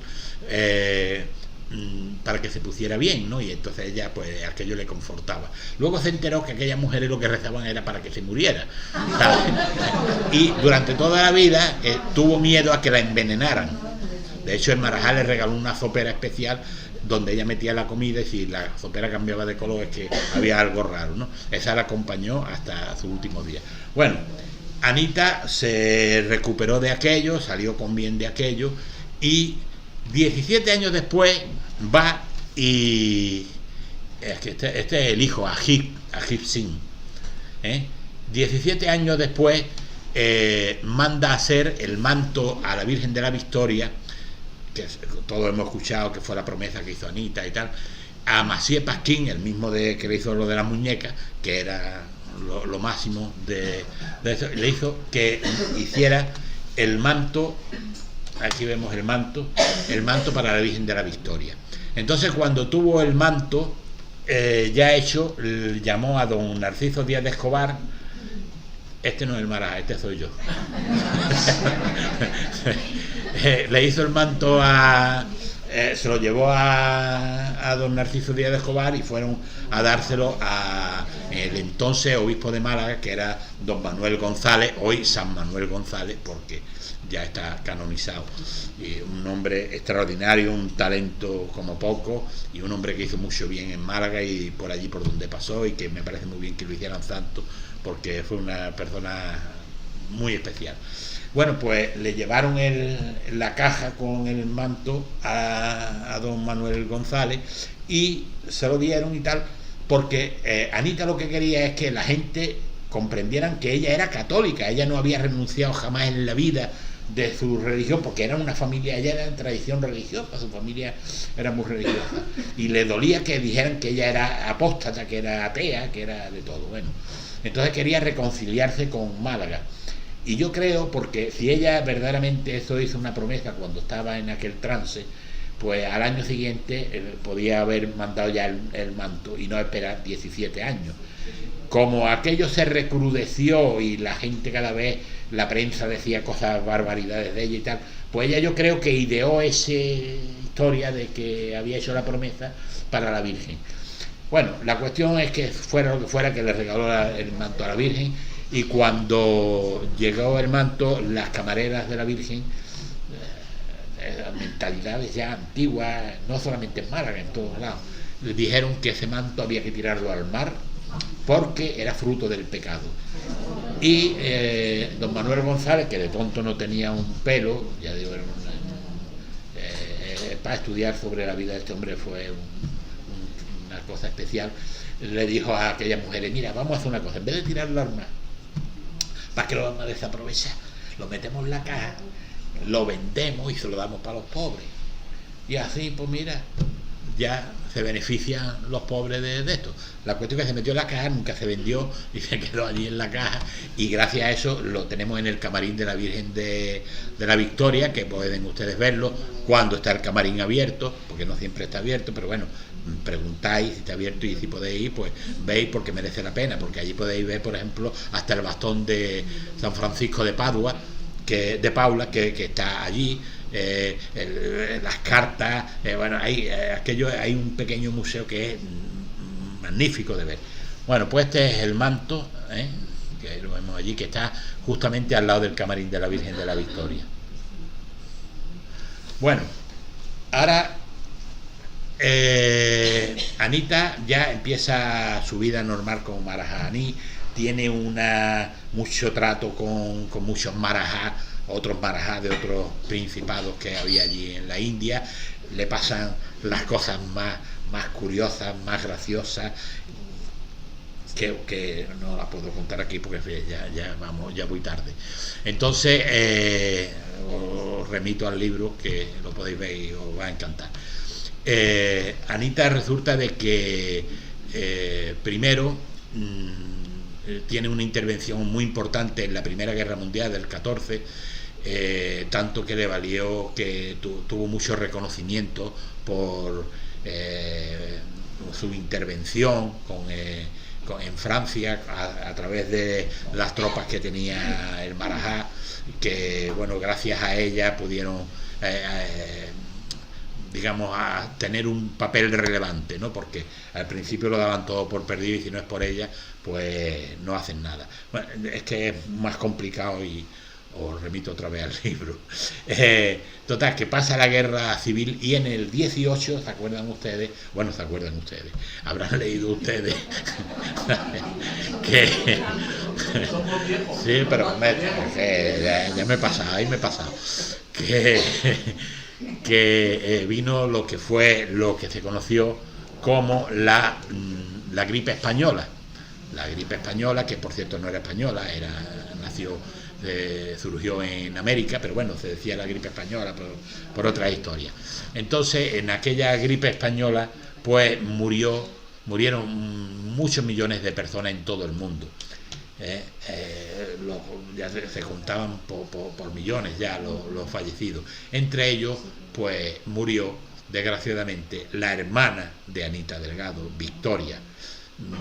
para que se pusiera bien, ¿no? Y entonces ella, pues aquello le confortaba. Luego se enteró que aquellas mujeres lo que rezaban era para que se muriera, ¿sabes? Y durante toda la vida tuvo miedo a que la envenenaran. De hecho, el Marajá le regaló una sopera especial donde ella metía la comida, y si la sopera cambiaba de color es que había algo raro, ¿no? Esa la acompañó hasta sus últimos días. Bueno, Anita se recuperó de aquello, salió con bien de aquello, y 17 años después va y... Es que este es el hijo, Ajib Singh. 17 años después manda a hacer el manto a la Virgen de la Victoria, que todos hemos escuchado que fue la promesa que hizo Anita y tal, a Macié Pasquín, el mismo que le hizo lo de las muñecas, que era lo máximo de eso, le hizo que hiciera el manto. Aquí vemos el manto para la Virgen de la Victoria. Entonces, cuando tuvo el manto ya hecho, llamó a don Narciso Díaz de Escobar. Este no es el Marajá, este soy yo. Le hizo el manto se lo llevó a don Narciso Díaz de Escobar, y fueron a dárselo a el entonces obispo de Málaga, que era don Manuel González, hoy San Manuel González, porque ya está canonizado, y un hombre extraordinario, un talento como poco, y un hombre que hizo mucho bien en Málaga y por allí por donde pasó, y que me parece muy bien que lo hicieran santo, porque fue una persona muy especial. Bueno, pues le llevaron la caja con el manto a don Manuel González y se lo dieron y tal, porque Anita lo que quería es que la gente comprendieran que ella era católica, ella no había renunciado jamás en la vida de su religión, porque era una familia, ella era de tradición religiosa, su familia era muy religiosa, y le dolía que dijeran que ella era apóstata, que era atea, que era de todo. Bueno, entonces quería reconciliarse con Málaga, y yo creo, porque si ella verdaderamente eso hizo una promesa cuando estaba en aquel trance, pues al año siguiente podía haber mandado ya el manto y no esperar 17 años. Como aquello se recrudeció y la gente cada vez, la prensa decía cosas, barbaridades de ella y tal, pues ella yo creo que ideó esa historia de que había hecho la promesa para la Virgen. Bueno, la cuestión es que fuera lo que fuera, que le regaló el manto a la Virgen, y cuando llegó el manto, las camareras de la Virgen, mentalidades ya antiguas, no solamente en Málaga, en todos lados, le dijeron que ese manto había que tirarlo al mar porque era fruto del pecado. Y don Manuel González, que de tonto no tenía un pelo, ya digo, para estudiar sobre la vida de este hombre fue una cosa especial, le dijo a aquellas mujeres: mira, vamos a hacer una cosa, en vez de tirar el arma, ¿para qué lo vamos a desaprovechar? Lo metemos en la caja, lo vendemos y se lo damos para los pobres. Y así, pues mira, ya se benefician los pobres de esto. La cuestión es que se metió en la caja, nunca se vendió y se quedó allí en la caja, y gracias a eso lo tenemos en el camarín de la Virgen de la Victoria, que pueden ustedes verlo cuando está el camarín abierto, porque no siempre está abierto, pero bueno, preguntáis si está abierto, y si podéis ir, pues veis, porque merece la pena, porque allí podéis ver, por ejemplo, hasta el bastón de San Francisco de Paula, que está allí. Las cartas, bueno, hay un pequeño museo que es magnífico de ver. Bueno, pues este es el manto, que lo vemos allí, que está justamente al lado del camarín de la Virgen de la Victoria. Bueno, ahora Anita ya empieza su vida normal como marajaní, tiene mucho trato con muchos marajás, otros marajás de otros principados que había allí en la India. Le pasan las cosas más curiosas, más graciosas, que no las puedo contar aquí porque ya voy tarde. Entonces os remito al libro, que lo podéis ver y os va a encantar. Anita resulta de que primero tiene una intervención muy importante en la Primera Guerra Mundial del 14, tanto que le valió que tuvo mucho reconocimiento por su intervención en Francia a través de las tropas que tenía el Marajá, que bueno, gracias a ella pudieron digamos, a tener un papel relevante, ¿no? Porque al principio lo daban todo por perdido, y si no es por ella, pues no hacen nada. Bueno, es que es más complicado, y os remito otra vez al libro. Total, que pasa la guerra civil, y en el 18, ¿se acuerdan ustedes? Bueno, se acuerdan ustedes, habrán leído ustedes que sí, pero ya me he pasado, ahí me he pasado, que vino lo que se conoció como la gripe española. La gripe española, que por cierto no era española, surgió en América, pero bueno, se decía la gripe española por otra historia. Entonces, en aquella gripe española, pues murieron muchos millones de personas en todo el mundo. Ya se contaban por millones ya los fallecidos. Entre ellos, pues murió desgraciadamente la hermana de Anita Delgado, Victoria.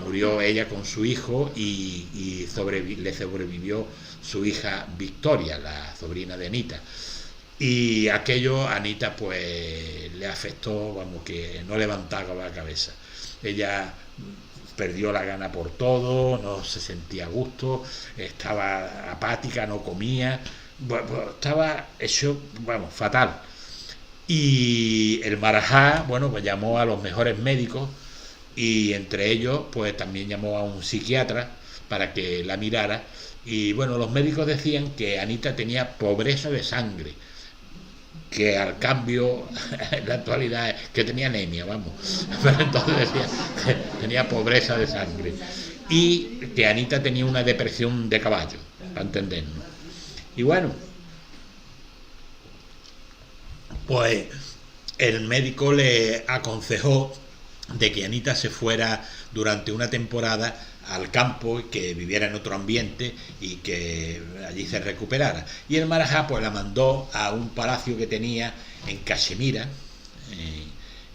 Murió ella con su hijo, y le sobrevivió su hija Victoria, la sobrina de Anita. Y aquello a Anita pues le afectó, vamos, que no levantaba la cabeza. Ella perdió la gana por todo, no se sentía a gusto, estaba apática, no comía, bueno, estaba hecho, bueno, fatal. Y el Marajá, bueno, pues llamó a los mejores médicos, y entre ellos pues también llamó a un psiquiatra para que la mirara. Y bueno, los médicos decían que Anita tenía pobreza de sangre, que al cambio en la actualidad es que tenía anemia, vamos, pero entonces decía que tenía pobreza de sangre, y que Anita tenía una depresión de caballo, para entendernos. Y bueno, pues el médico le aconsejó de que Anita se fuera durante una temporada al campo, y que viviera en otro ambiente, y que allí se recuperara. Y el Marajá pues la mandó a un palacio que tenía en Cachemira,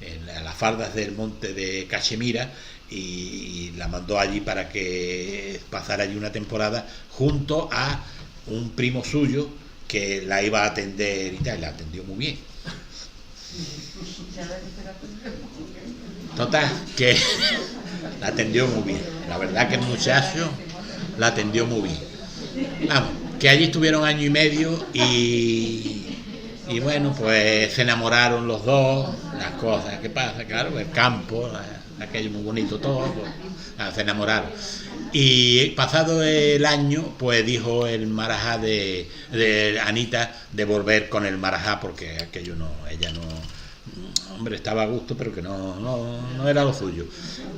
en las faldas del monte de Cachemira, y la mandó allí para que pasara allí una temporada junto a un primo suyo que la iba a atender, y tal, y la atendió muy bien. Total, que la atendió muy bien. La verdad que el muchacho la atendió muy bien. Vamos, que allí estuvieron año y medio, y bueno, pues se enamoraron los dos. Las cosas que pasa, claro, el campo, aquello muy bonito todo, pues, se enamoraron. Y pasado el año, pues dijo el marajá de Anita de volver con el marajá, porque aquello no, ella no, hombre, estaba a gusto, pero que no era lo suyo.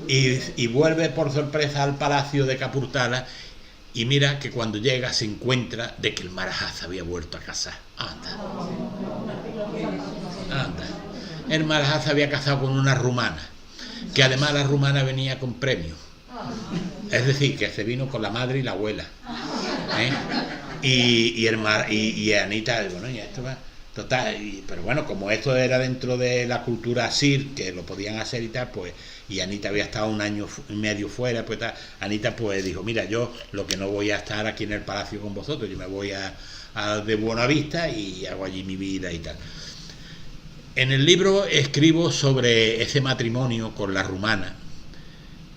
Y vuelve por sorpresa al palacio de Capurtala, y mira que cuando llega se encuentra de que el marajá se había vuelto a casar. Anda. El marajá se había casado con una rumana, que además la rumana venía con premio. Es decir, que se vino con la madre y la abuela. Y Anita, bueno, ya esto va. Total, pero bueno, como esto era dentro de la cultura asir, que lo podían hacer y tal, pues, y Anita había estado 1 año y medio fuera, pues tal, Anita pues dijo, mira, yo lo que no voy a estar aquí en el palacio con vosotros, yo me voy a de Buenavista y hago allí mi vida y tal. En el libro escribo sobre ese matrimonio con la rumana,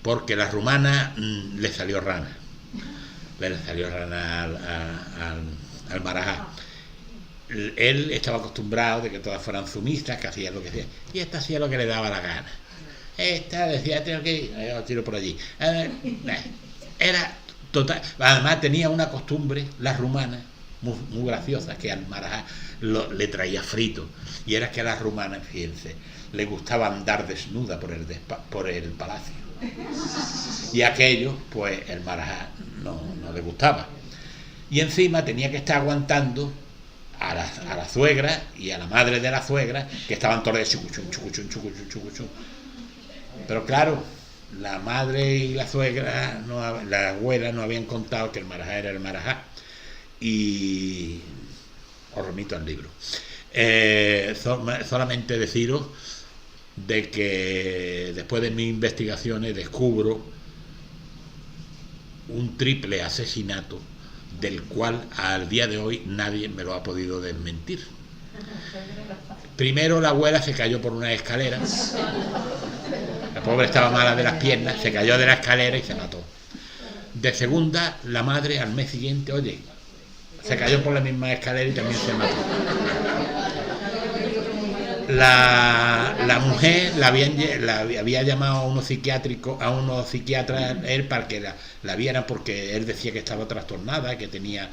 porque la rumana le salió rana al marajá. Él estaba acostumbrado de que todas fueran sumisas, que hacían lo que hacían, y esta hacía lo que le daba la gana. Esta decía, tengo que ir, yo tiro por allí. Era total. Además tenía una costumbre, la rumana, muy graciosa, que al marajá le traía frito, y era que a la rumana, fíjense, le gustaba andar desnuda por el palacio, y aquello pues el marajá no le gustaba, y encima tenía que estar aguantando a la suegra y a la madre de la suegra, que estaban todos de chucuchun. Pero claro, la madre y la suegra, la abuela, no habían contado que el marajá era el marajá. Y os remito al libro. Solamente deciros de que después de mis investigaciones descubro un triple asesinato del cual al día de hoy nadie me lo ha podido desmentir. Primero, la abuela se cayó por una escalera. La pobre estaba mala de las piernas, se cayó de la escalera y se mató. De segunda, la madre al mes siguiente, oye, se cayó por la misma escalera y también se mató. La mujer la había llamado a unos psiquiatras él para que la vieran, porque él decía que estaba trastornada, que tenía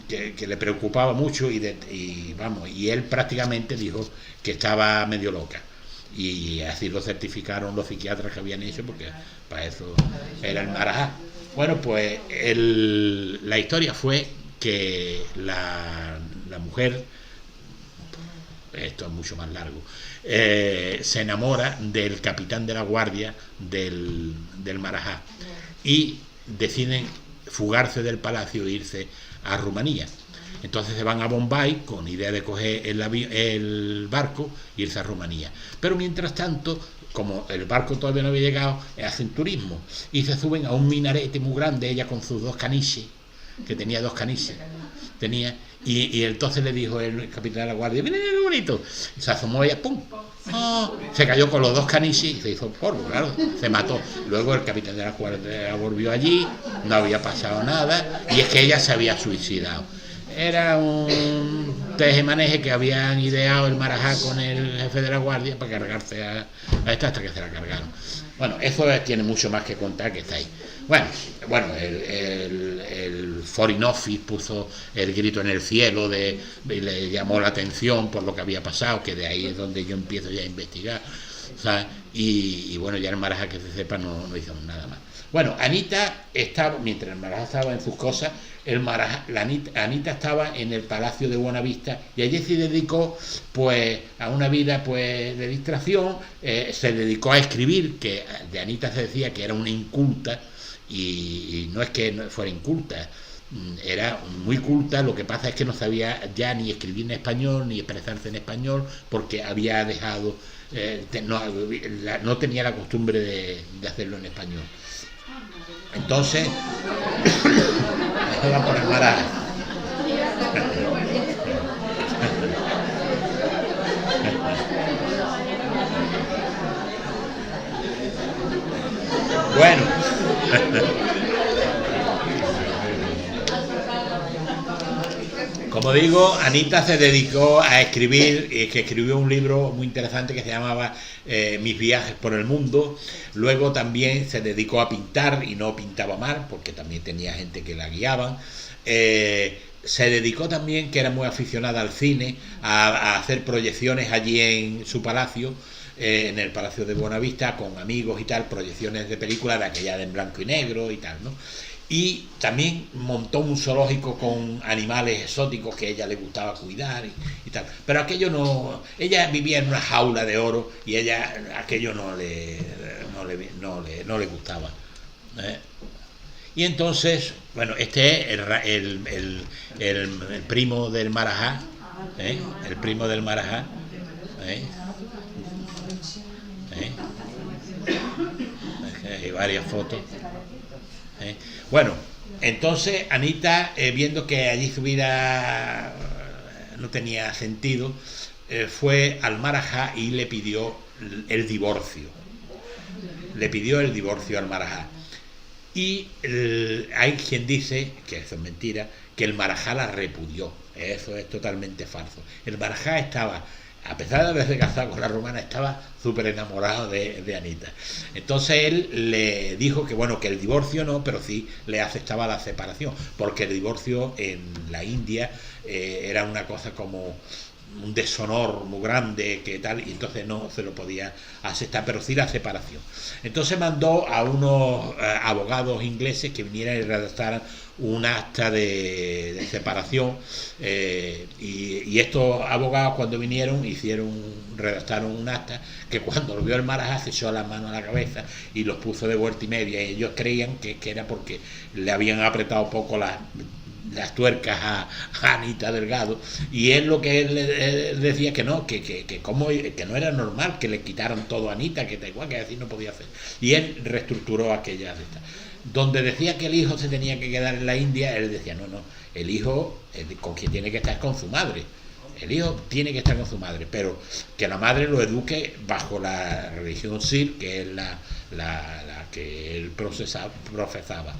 que le preocupaba mucho y él prácticamente dijo que estaba medio loca, y así lo certificaron los psiquiatras que habían hecho, porque para eso era el marajá. Bueno, pues la historia fue que la mujer, esto es mucho más largo, se enamora del capitán de la guardia del marajá, y deciden fugarse del palacio e irse a Rumanía. Entonces se van a Bombay con idea de coger el barco e irse a Rumanía. Pero mientras tanto, como el barco todavía no había llegado, hacen turismo y se suben a un minarete muy grande, ella con sus 2 caniches, que tenía 2 caniches. Y entonces le dijo el capitán de la guardia, mira qué bonito, y se asomó ella, pum, se cayó con los 2 caniches y se hizo polvo, claro, se mató. Luego el capitán de la guardia volvió allí, no había pasado nada, y es que ella se había suicidado. Era un tejemaneje que habían ideado el marajá con el jefe de la guardia para cargarse a esta, hasta que se la cargaron. Bueno, eso tiene mucho más que contar, que está ahí. Bueno, el Foreign Office puso el grito en el cielo y le llamó la atención por lo que había pasado, que de ahí es donde yo empiezo ya a investigar, ¿sabes? Y bueno, ya el marajá, que se sepa, no hicimos nada más. Bueno, Anita estaba, mientras el marajá estaba en sus cosas, Anita estaba en el Palacio de Buenavista, y allí se dedicó pues a una vida pues de distracción. Se dedicó a escribir, que de Anita se decía que era una inculta, y no es que no fuera inculta, era muy culta. Lo que pasa es que no sabía ya ni escribir en español ni expresarse en español, porque había dejado, no tenía la costumbre de hacerlo en español. Entonces van por el marajá. Bueno, Como digo, Anita se dedicó a escribir, que escribió un libro muy interesante que se llamaba Mis viajes por el mundo. Luego también se dedicó a pintar y no pintaba mal, porque también tenía gente que la guiaba. Se dedicó también, que era muy aficionada al cine, a hacer proyecciones allí en su palacio, en el Palacio de Buenavista, con amigos y tal, proyecciones de películas de aquella en blanco y negro y tal, ¿no? Y también montó un zoológico con animales exóticos que a ella le gustaba cuidar y tal. Pero aquello no... Ella vivía en una jaula de oro y aquello no le gustaba. Y entonces, bueno, este es el primo del Marajá, el primo del Marajá. Hay varias fotos. Bueno, entonces Anita, viendo que allí su vida no tenía sentido, fue al Marajá y le pidió el divorcio. Le pidió el divorcio al Marajá. Y hay quien dice, que eso es mentira, que el Marajá la repudió. Eso es totalmente falso. El Marajá estaba, a pesar de haberse casado con la romana, estaba súper enamorado de Anita. Entonces él le dijo que bueno, que el divorcio no, pero sí le aceptaba la separación, porque el divorcio en la India era una cosa como un deshonor muy grande, que tal, y entonces no se lo podía aceptar, pero sí la separación. Entonces mandó a unos abogados ingleses que vinieran y redactaran un acta de separación, y estos abogados, cuando vinieron, redactaron un acta que cuando lo vio el Marajá se echó las manos a la cabeza y los puso de vuelta y media, y ellos creían que era porque le habían apretado poco las tuercas a Anita Delgado, y él lo que él decía que no, que no era normal que le quitaran todo a Anita, que da igual, que así no podía hacer, y él reestructuró aquella de estas. Donde decía que el hijo se tenía que quedar en la India, él decía no, el hijo con quien tiene que estar con su madre. El hijo tiene que estar con su madre, pero que la madre lo eduque bajo la religión Sikh, que es la que él profesaba.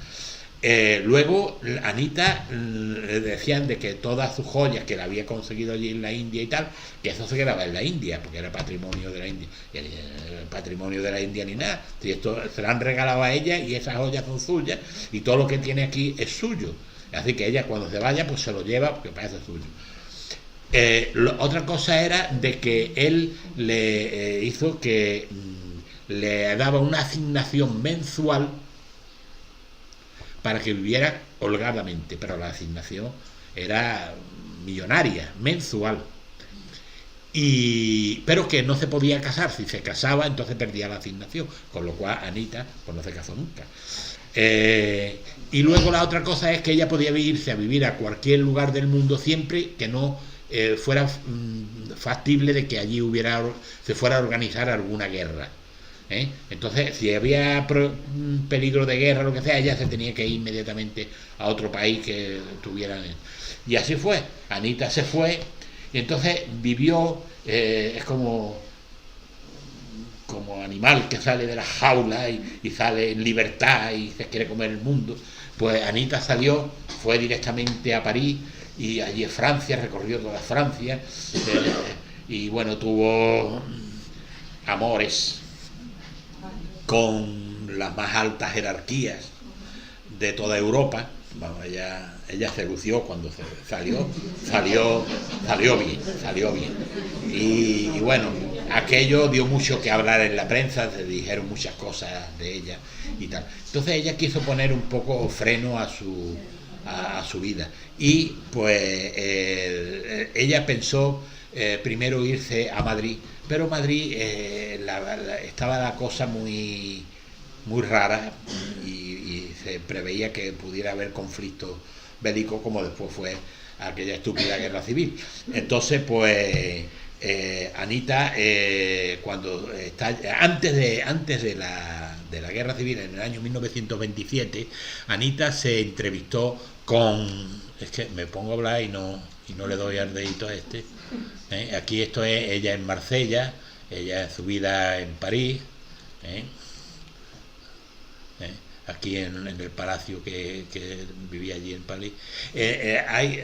Luego Anita le decían de que todas sus joyas que la había conseguido allí en la India y tal, que eso se quedaba en la India, porque era patrimonio de la India. Y el patrimonio de la India ni nada, si esto se lo han regalado a ella y esas joyas son suyas y todo lo que tiene aquí es suyo. Así que ella cuando se vaya pues se lo lleva porque parece suyo. Otra cosa era de que él le hizo que le daba una asignación mensual para que viviera holgadamente, pero la asignación era millonaria, mensual, pero que no se podía casar. Si se casaba entonces perdía la asignación, con lo cual Anita pues no se casó nunca. Y luego la otra cosa es que ella podía irse a vivir a cualquier lugar del mundo siempre que no fuera factible de que allí se fuera a organizar alguna guerra. Entonces, si había peligro de guerra o lo que sea, ella se tenía que ir inmediatamente a otro país que tuvieran. Y así fue. Anita se fue y entonces vivió, es como animal que sale de la jaula y sale en libertad y se quiere comer el mundo. Pues Anita salió, fue directamente a París y allí en Francia, recorrió toda Francia, y bueno, tuvo amores con las más altas jerarquías de toda Europa. Bueno, ella se lució cuando salió bien. Y bueno, aquello dio mucho que hablar en la prensa, se dijeron muchas cosas de ella y tal. Entonces ella quiso poner un poco freno a su vida. Y pues ella pensó primero irse a Madrid, pero Madrid estaba la cosa muy rara y se preveía que pudiera haber conflictos bélicos, como después fue aquella estúpida guerra civil. Entonces pues Anita, cuando antes de la guerra civil, en el año 1927, Anita se entrevistó es que me pongo a hablar y no le doy al dedito a este. Aquí esto es ella en Marsella, ella en su vida en París. aquí en el palacio que vivía allí en París.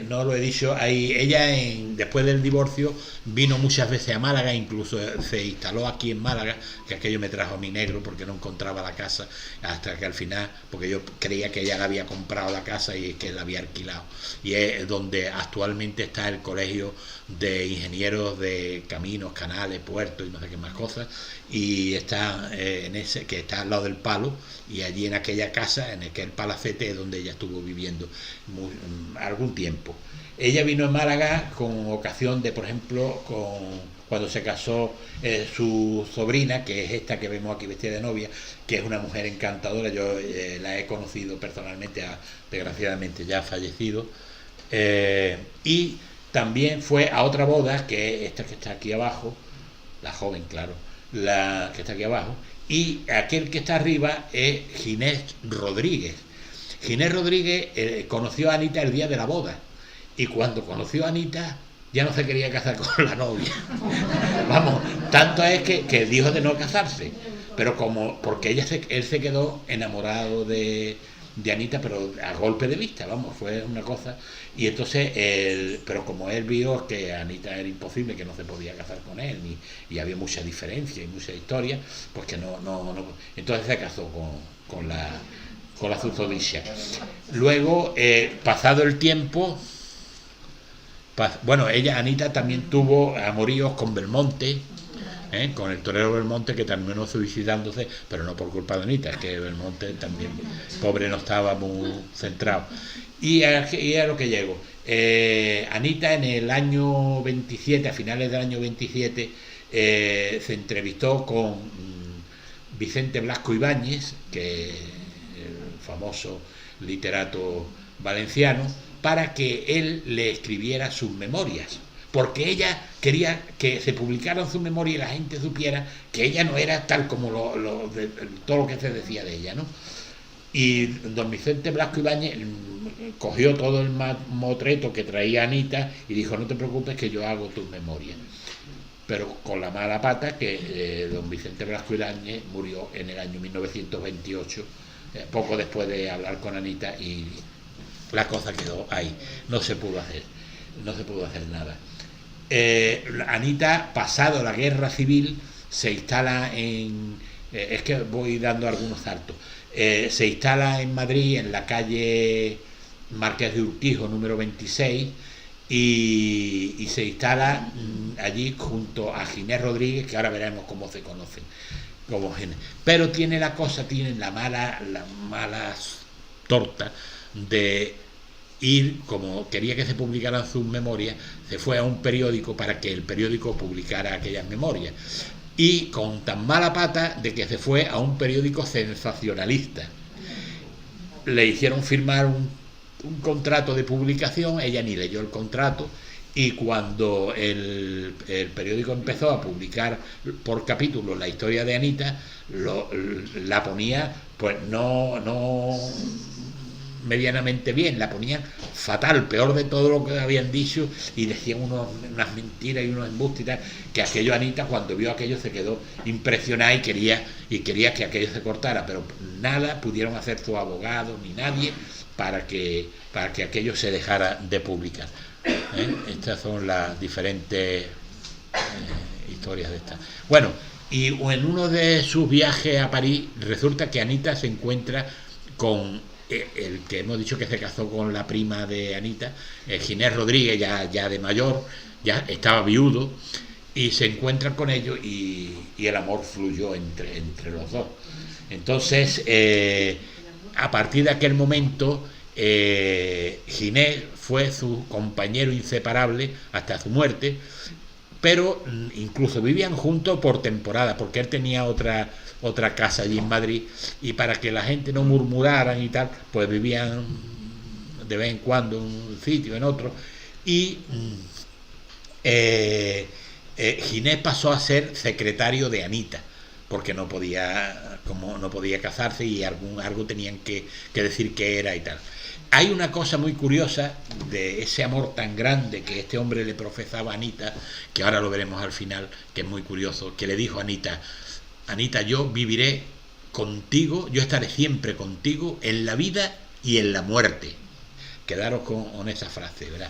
No lo he dicho, ella después del divorcio vino muchas veces a Málaga, incluso se instaló aquí en Málaga, que aquello me trajo a mi negro porque no encontraba la casa, hasta que al final, porque yo creía que ella le había comprado la casa y que la había alquilado, y es donde actualmente está el colegio de ingenieros de caminos, canales, puertos y no sé qué más cosas, y está en ese que está al lado del Palo, y allí en aquella casa, en aquel palacete, es donde ella estuvo viviendo algún tiempo. Ella vino a Málaga con ocasión de, por ejemplo, cuando se casó su sobrina, que es esta que vemos aquí vestida de novia, que es una mujer encantadora. Yo la he conocido personalmente, desgraciadamente ya ha fallecido, y también fue a otra boda, que es esta que está aquí abajo, la joven, claro, la que está aquí abajo, y aquel que está arriba es Ginés Rodríguez. Ginés Rodríguez conoció a Anita el día de la boda, y cuando conoció a Anita ya no se quería casar con la novia. Vamos, tanto es que dijo de no casarse, pero porque él se quedó enamorado de Anita, pero a golpe de vista, vamos, fue una cosa. Y entonces pero como él vio que Anita era imposible, que no se podía casar con él, y había mucha diferencia y mucha historia, pues que no entonces se casó con la susodicha. Luego, pasado el tiempo, bueno, Anita también tuvo amoríos con Belmonte, con el torero Belmonte, que terminó suicidándose, pero no por culpa de Anita, es que Belmonte también, pobre, no estaba muy centrado. Y a lo que llego. Anita en el año 27, a finales del año 27, se entrevistó con Vicente Blasco Ibáñez, que el famoso literato valenciano, para que él le escribiera sus memorias, porque ella quería que se publicaran sus memorias y la gente supiera que ella no era tal como todo lo que se decía de ella, ¿no? Y don Vicente Blasco Ibáñez cogió todo el motreto que traía Anita y dijo: no te preocupes, que yo hago tus memorias. Pero con la mala pata que don Vicente Blasco Ibáñez murió en el año 1928, poco después de hablar con Anita, y la cosa quedó ahí, no se pudo hacer nada. Anita, pasado la guerra civil, se instala es que voy dando algunos saltos, se instala en Madrid, en la calle Marqués de Urquijo número 26, y se instala allí junto a Ginés Rodríguez, que ahora veremos cómo se conocen como Ginés. Pero tiene la mala torta de ir, como quería que se publicaran sus memorias, se fue a un periódico para que el periódico publicara aquellas memorias, y con tan mala pata de que se fue a un periódico sensacionalista. Le hicieron firmar un contrato de publicación, ella ni leyó el contrato, y cuando el periódico empezó a publicar por capítulos la historia de Anita, la ponía pues no medianamente bien, la ponían fatal, peor de todo lo que habían dicho, y decían unas mentiras y unos embustes y tal, que aquello, Anita, cuando vio aquello, se quedó impresionada y quería que aquello se cortara, pero nada pudieron hacer sus abogados ni nadie para que aquello se dejara de publicar. Estas son las diferentes historias de estas. Bueno, y en uno de sus viajes a París resulta que Anita se encuentra con el que hemos dicho que se casó con la prima de Anita, Ginés Rodríguez, ya de mayor, ya estaba viudo, y se encuentran con ellos, y el amor fluyó entre los dos. Entonces, a partir de aquel momento, Ginés fue su compañero inseparable hasta su muerte, pero incluso vivían juntos por temporada, porque él tenía otra casa allí en Madrid, y para que la gente no murmuraran y tal, pues vivían de vez en cuando en un sitio, en otro, y Ginés pasó a ser secretario de Anita, porque no podía casarse, y algo tenían que decir que era y tal. Hay una cosa muy curiosa de ese amor tan grande que este hombre le profesaba a Anita, que ahora lo veremos al final, que es muy curioso, que le dijo a Anita: yo viviré contigo, yo estaré siempre contigo en la vida y en la muerte. Quedaros con esa frase, ¿verdad?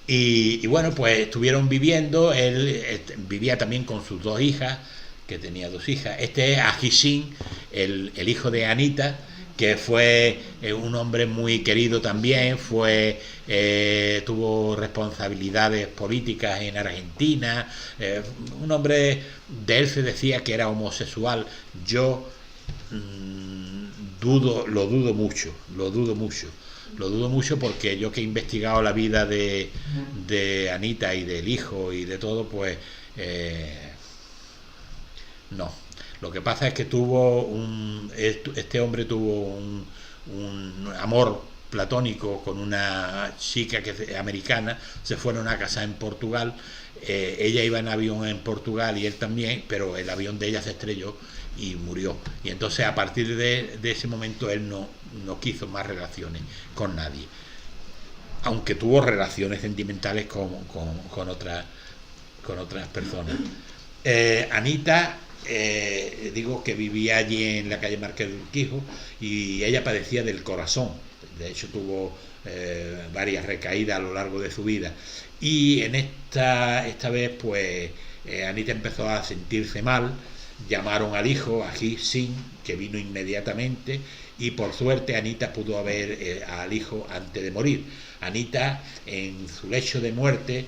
Y bueno, pues estuvieron viviendo, él vivía también con sus 2 hijas, que tenía 2 hijas. Este es Ajisin, el hijo de Anita, que fue un hombre muy querido también, tuvo responsabilidades políticas en Argentina, un hombre, de él se decía que era homosexual. Yo lo dudo mucho porque yo que he investigado la vida de Anita y del hijo y de todo, pues no. Lo que pasa es que este hombre tuvo un amor platónico con una chica americana, se fueron a casar en Portugal, ella iba en avión en Portugal y él también, pero el avión de ella se estrelló y murió. Y entonces a partir de ese momento él no quiso más relaciones con nadie, aunque tuvo relaciones sentimentales con otras personas. Anita, digo que vivía allí en la calle Márquez de Urquijo y ella padecía del corazón. De hecho tuvo varias recaídas a lo largo de su vida, y en esta vez pues Anita empezó a sentirse mal. Llamaron al hijo, a Ajisin, que vino inmediatamente, y por suerte Anita pudo ver al hijo antes de morir. Anita, en su lecho de muerte,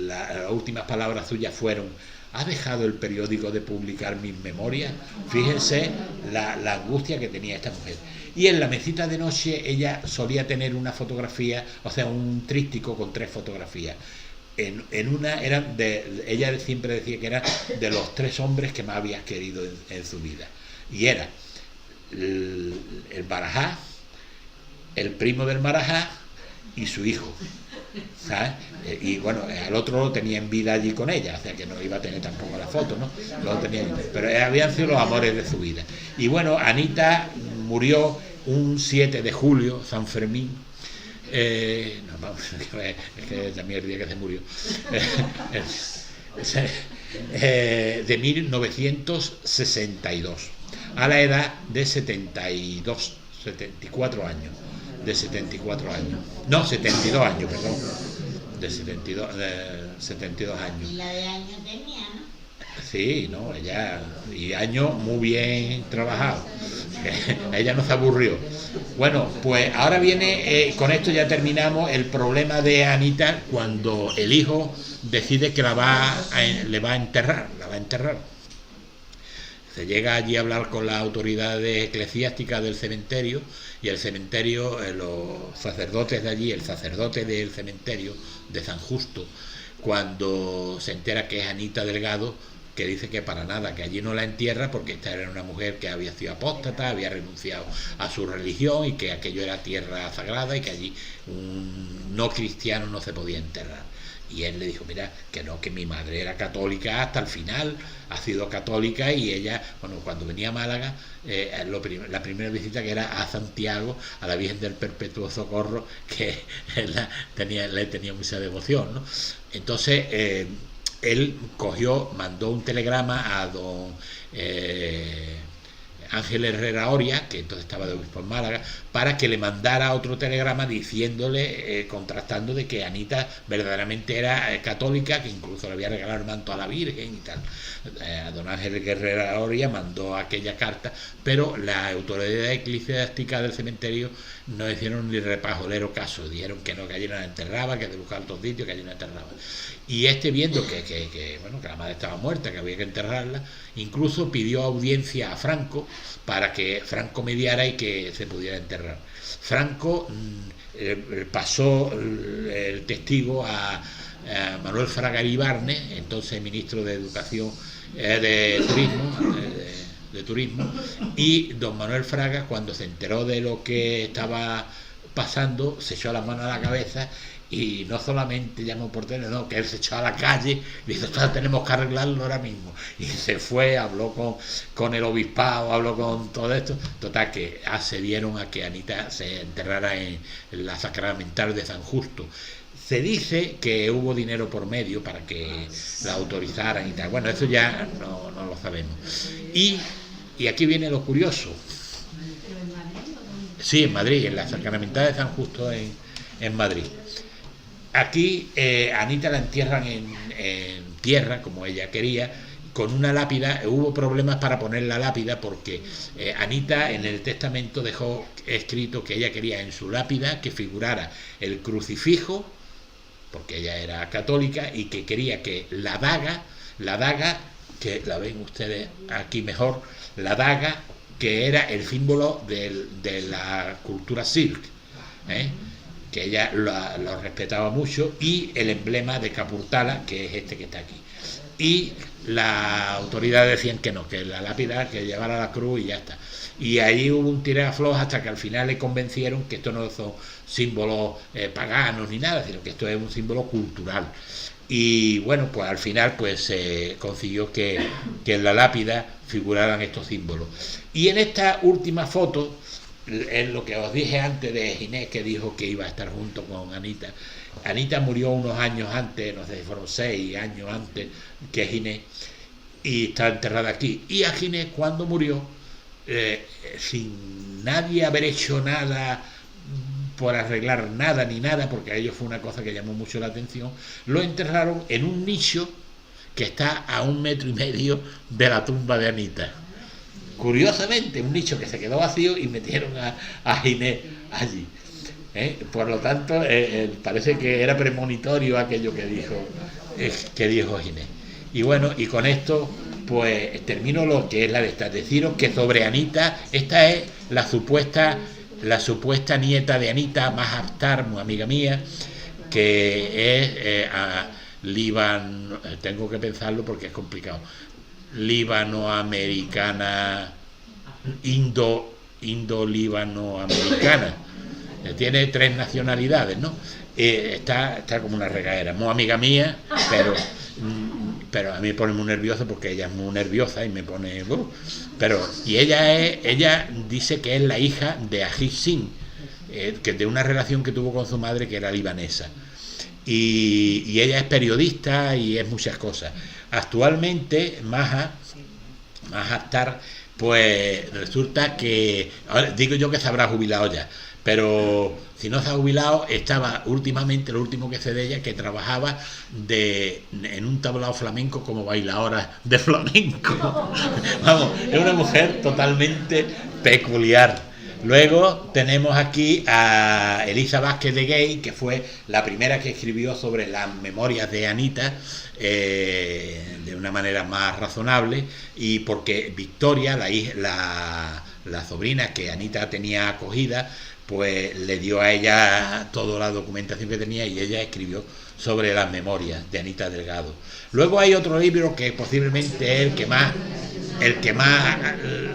las últimas palabras suyas fueron: ¿ha dejado el periódico de publicar mis memorias? Fíjense la angustia que tenía esta mujer. Y en la mesita de noche ella solía tener una fotografía, o sea, un tríptico con 3 fotografías. En una ella siempre decía que era de los 3 hombres que más había querido en su vida. Y era el Marajá, el primo del Marajá y su hijo, ¿sabes? Y bueno, al otro lo tenía en vida allí con ella, o sea que no iba a tener tampoco la foto, ¿no? Lo tenía, pero habían sido los amores de su vida. Y bueno, Anita murió un 7 de julio, San Fermín. No, vamos, es que también el día que se murió. De 1962, a la edad de 74 años. De 74 años. No, 72 años, perdón. De 72 años. Y la de años tenía, ¿no? Sí, no, ella, y años muy bien trabajados. Ella no se aburrió. Bueno, pues ahora viene, con esto ya terminamos, el problema de Anita cuando el hijo decide que le va a enterrar. Se llega allí a hablar con las autoridades eclesiásticas del cementerio, y el cementerio, los sacerdotes de allí, el sacerdote del cementerio de San Justo, cuando se entera que es Anita Delgado, que dice que para nada, que allí no la entierra porque esta era una mujer que había sido apóstata, había renunciado a su religión y que aquello era tierra sagrada y que allí un no cristiano no se podía enterrar. Y él le dijo: mira, que no, que mi madre era católica hasta el final, ha sido católica, y ella, bueno, cuando venía a Málaga, la primera visita que era a Santiago, a la Virgen del Perpetuo Socorro, que le tenía mucha devoción, ¿no? Entonces, él mandó un telegrama a don Ángel Herrera Oria, que entonces estaba de obispo en Málaga, para que le mandara otro telegrama diciéndole, contrastando de que Anita verdaderamente era católica, que incluso le había regalado el manto a la Virgen y tal. A don Ángel Herrera Oria mandó aquella carta, pero las autoridades eclesiásticas del cementerio no hicieron ni repajolero caso, dijeron que no, que allí no la enterraba, que de buscar otros sitios, que allí no la enterraba. Y viendo que la madre estaba muerta, que había que enterrarla, incluso pidió audiencia a Franco para que Franco mediara y que se pudiera enterrar. Franco pasó el testigo a Manuel Fraga Iribarne, entonces ministro de Educación, de Turismo, y don Manuel Fraga, cuando se enteró de lo que estaba pasando, se echó las manos a la cabeza y no solamente llamó por teléfono, no, que él se echó a la calle y dijo: tenemos que arreglarlo ahora mismo, y se fue, habló con el obispado, habló con todo esto. Total, que accedieron a que Anita se enterrara en la sacramental de San Justo. Se dice que hubo dinero por medio para que la autorizaran y tal. Bueno, eso ya no lo sabemos. Y Y aquí viene lo curioso. Sí, en Madrid, en la Sacramental de San Justo en Madrid. Aquí Anita la entierran en tierra, como ella quería, con una lápida. Hubo problemas para poner la lápida porque Anita en el testamento dejó escrito que ella quería en su lápida que figurara el crucifijo, porque ella era católica, y que quería que la daga, que la ven ustedes aquí mejor, la daga, que era el símbolo de la cultura Sikh, que ella lo respetaba mucho, y el emblema de Kapurthala, que es este que está aquí. Y las autoridades decían que no, que la lápida, que llevara la cruz y ya está. Y ahí hubo un tirafloja hasta que al final le convencieron que esto no son símbolos paganos ni nada, sino que esto es un símbolo cultural. Y bueno, pues al final pues se consiguió que en la lápida figuraran estos símbolos. Y en esta última foto, es lo que os dije antes de Ginés, que dijo que iba a estar junto con Anita. Anita murió unos años antes, no sé si fueron 6 años antes que Ginés, y está enterrada aquí. Y a Ginés, cuando murió, sin nadie haber hecho nada por arreglar nada ni nada, porque a ellos fue una cosa que llamó mucho la atención, lo enterraron en un nicho que está a 1,5 metros de la tumba de Anita. Curiosamente, un nicho que se quedó vacío y metieron a Ginés allí. Por lo tanto, parece que era premonitorio aquello que dijo Ginés. Y bueno, y con esto pues termino lo que es la de esta. Deciros que sobre Anita, esta es la supuesta nieta de Anita, Maja Akhtar, muy amiga mía, que es tengo que pensarlo porque es complicado, líbano-americana, indo-líbano-americana. Tiene 3 nacionalidades, ¿no? Está como una regadera. Muy amiga mía, pero a mí me pone muy nervioso porque ella es muy nerviosa y me pone... y ella dice que es la hija de Ajit Singh, que de una relación que tuvo con su madre que era libanesa. Y ella es periodista y es muchas cosas. Actualmente, Maja Akhtar, pues resulta que... Ahora digo yo que se habrá jubilado ya, pero si no se ha jubilado, estaba últimamente, lo último que sé de ella, que trabajaba en un tablao flamenco como bailadora de flamenco. Vamos, es una mujer totalmente peculiar. Luego tenemos aquí a Elisa Vázquez de Gay, que fue la primera que escribió sobre las memorias de Anita, de una manera más razonable, y porque Victoria, la sobrina que Anita tenía acogida, pues le dio a ella toda la documentación que tenía y ella escribió sobre las memorias de Anita Delgado. Luego hay otro libro que posiblemente es el que más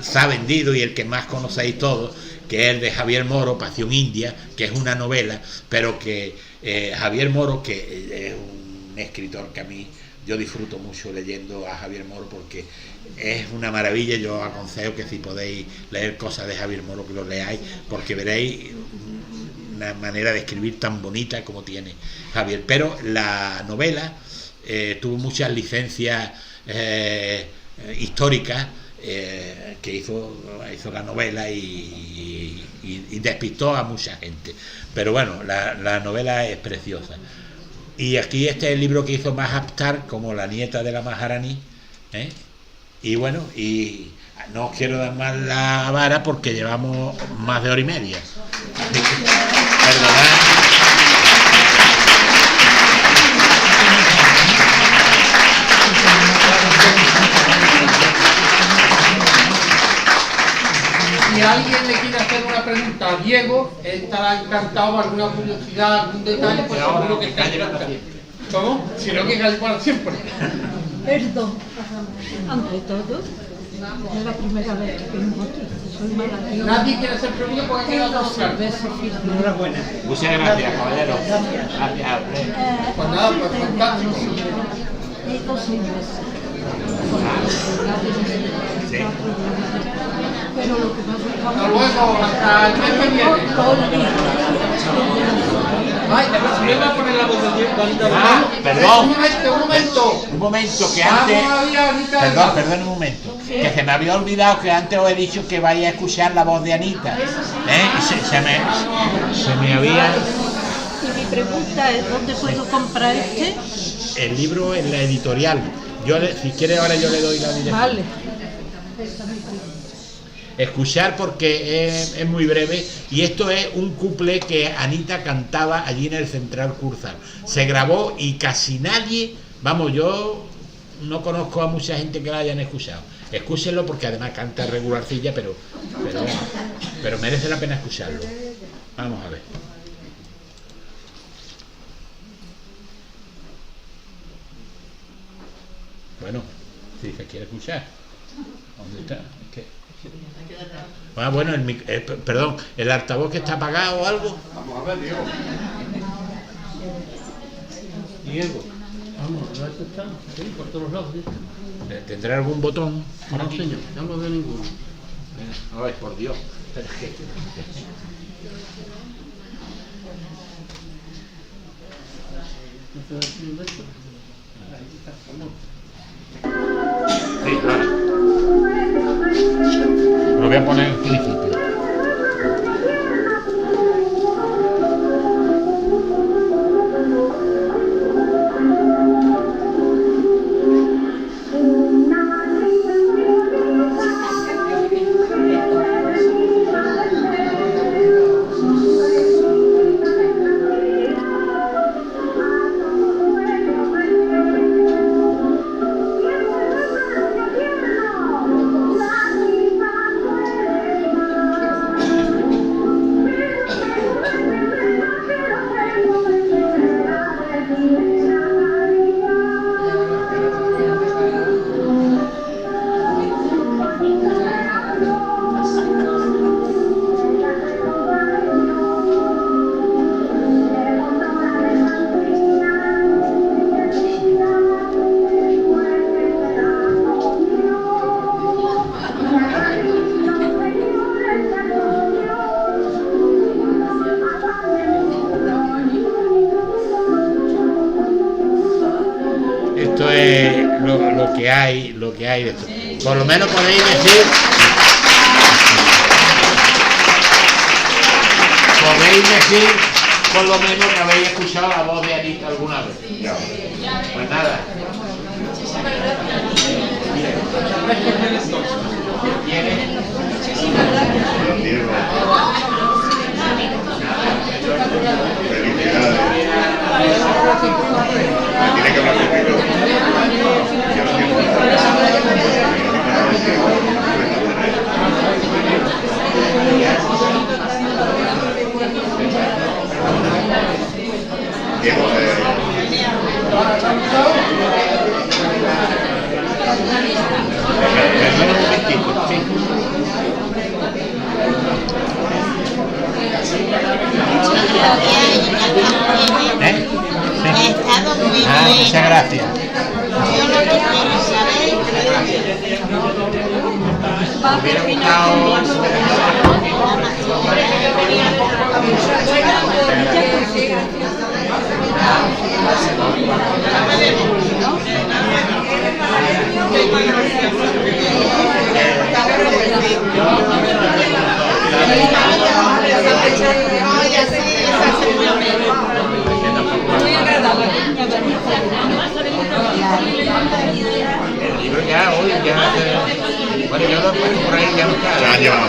se ha vendido y el que más conocéis todos, que es el de Javier Moro, Pasión India, que es una novela, pero que Javier Moro, que es un escritor que a mí yo disfruto mucho leyendo a Javier Moro porque es una maravilla. Yo aconsejo que si podéis leer cosas de Javier Moro, que lo leáis, porque veréis una manera de escribir tan bonita como tiene Javier. Pero la novela tuvo muchas licencias históricas, que hizo la novela y despistó a mucha gente. Pero bueno, la novela es preciosa. Y aquí este es el libro que hizo Maja Akhtar, como la nieta de la Maharani, y bueno, y no os quiero dar más la vara porque llevamos más de 1h30. Perdonad. Si alguien le quiere hacer una pregunta a Diego, él estará encantado, alguna curiosidad, algún detalle, pues seguro que está encantado. ¿Cómo? Si no, que cae para siempre. Perdón, ante todo, es la primera vez que vengo aquí. Soy maravillosa. Nadie quiere hacer preguntas porque ha quedado todo claro. Enhorabuena. Muchas gracias, caballero. Gracias. Pues nada, pues fantástico. Y 2 meses. Sí. Pero lo que pasa es que Hasta luego, hasta el mes que viene. Ay, me voy a poner la voz de Perdón. Un momento. Un momento, que antes... Vamos a ver, ahorita. Perdón un momento. Que se me había olvidado que antes os he dicho que vais a escuchar la voz de Anita. Y se me había... Y mi pregunta es, ¿dónde puedo comprar este? El libro en la editorial. Si quiere ahora yo le doy la dirección. Vale. Escuchar porque es muy breve y esto es un couple que Anita cantaba allí en el Central Curzal. Se grabó y casi nadie, vamos, yo no conozco a mucha gente que la hayan escuchado. Escúchenlo porque además canta regularcilla, pero merece la pena escucharlo. Vamos a ver. Bueno, si se quiere escuchar. ¿Dónde está? Es que... bueno, perdón, ¿el altavoz que está apagado o algo? Vamos a ver, Diego. Diego. Vamos, ¿no está? Sí, por todos lados. ¿Sí? ¿Tendrá algún botón? No, señor, yo no veo ninguno. Ay, por Dios. Sí, ahora. Lo voy a poner en principio. Esto es lo que hay de esto. Por lo menos podéis decir por lo menos que habéis escuchado la voz de Anita alguna vez. Pues nada. Tiene que hablar conmigo. Yo no tengo Perdón un momentito, sí. Sí. Muchas gracias. Hubiera gustado... Muy agradable. El libro ya hoy, bueno, yo lo he puesto por ahí, ya no está. Ya llevamos.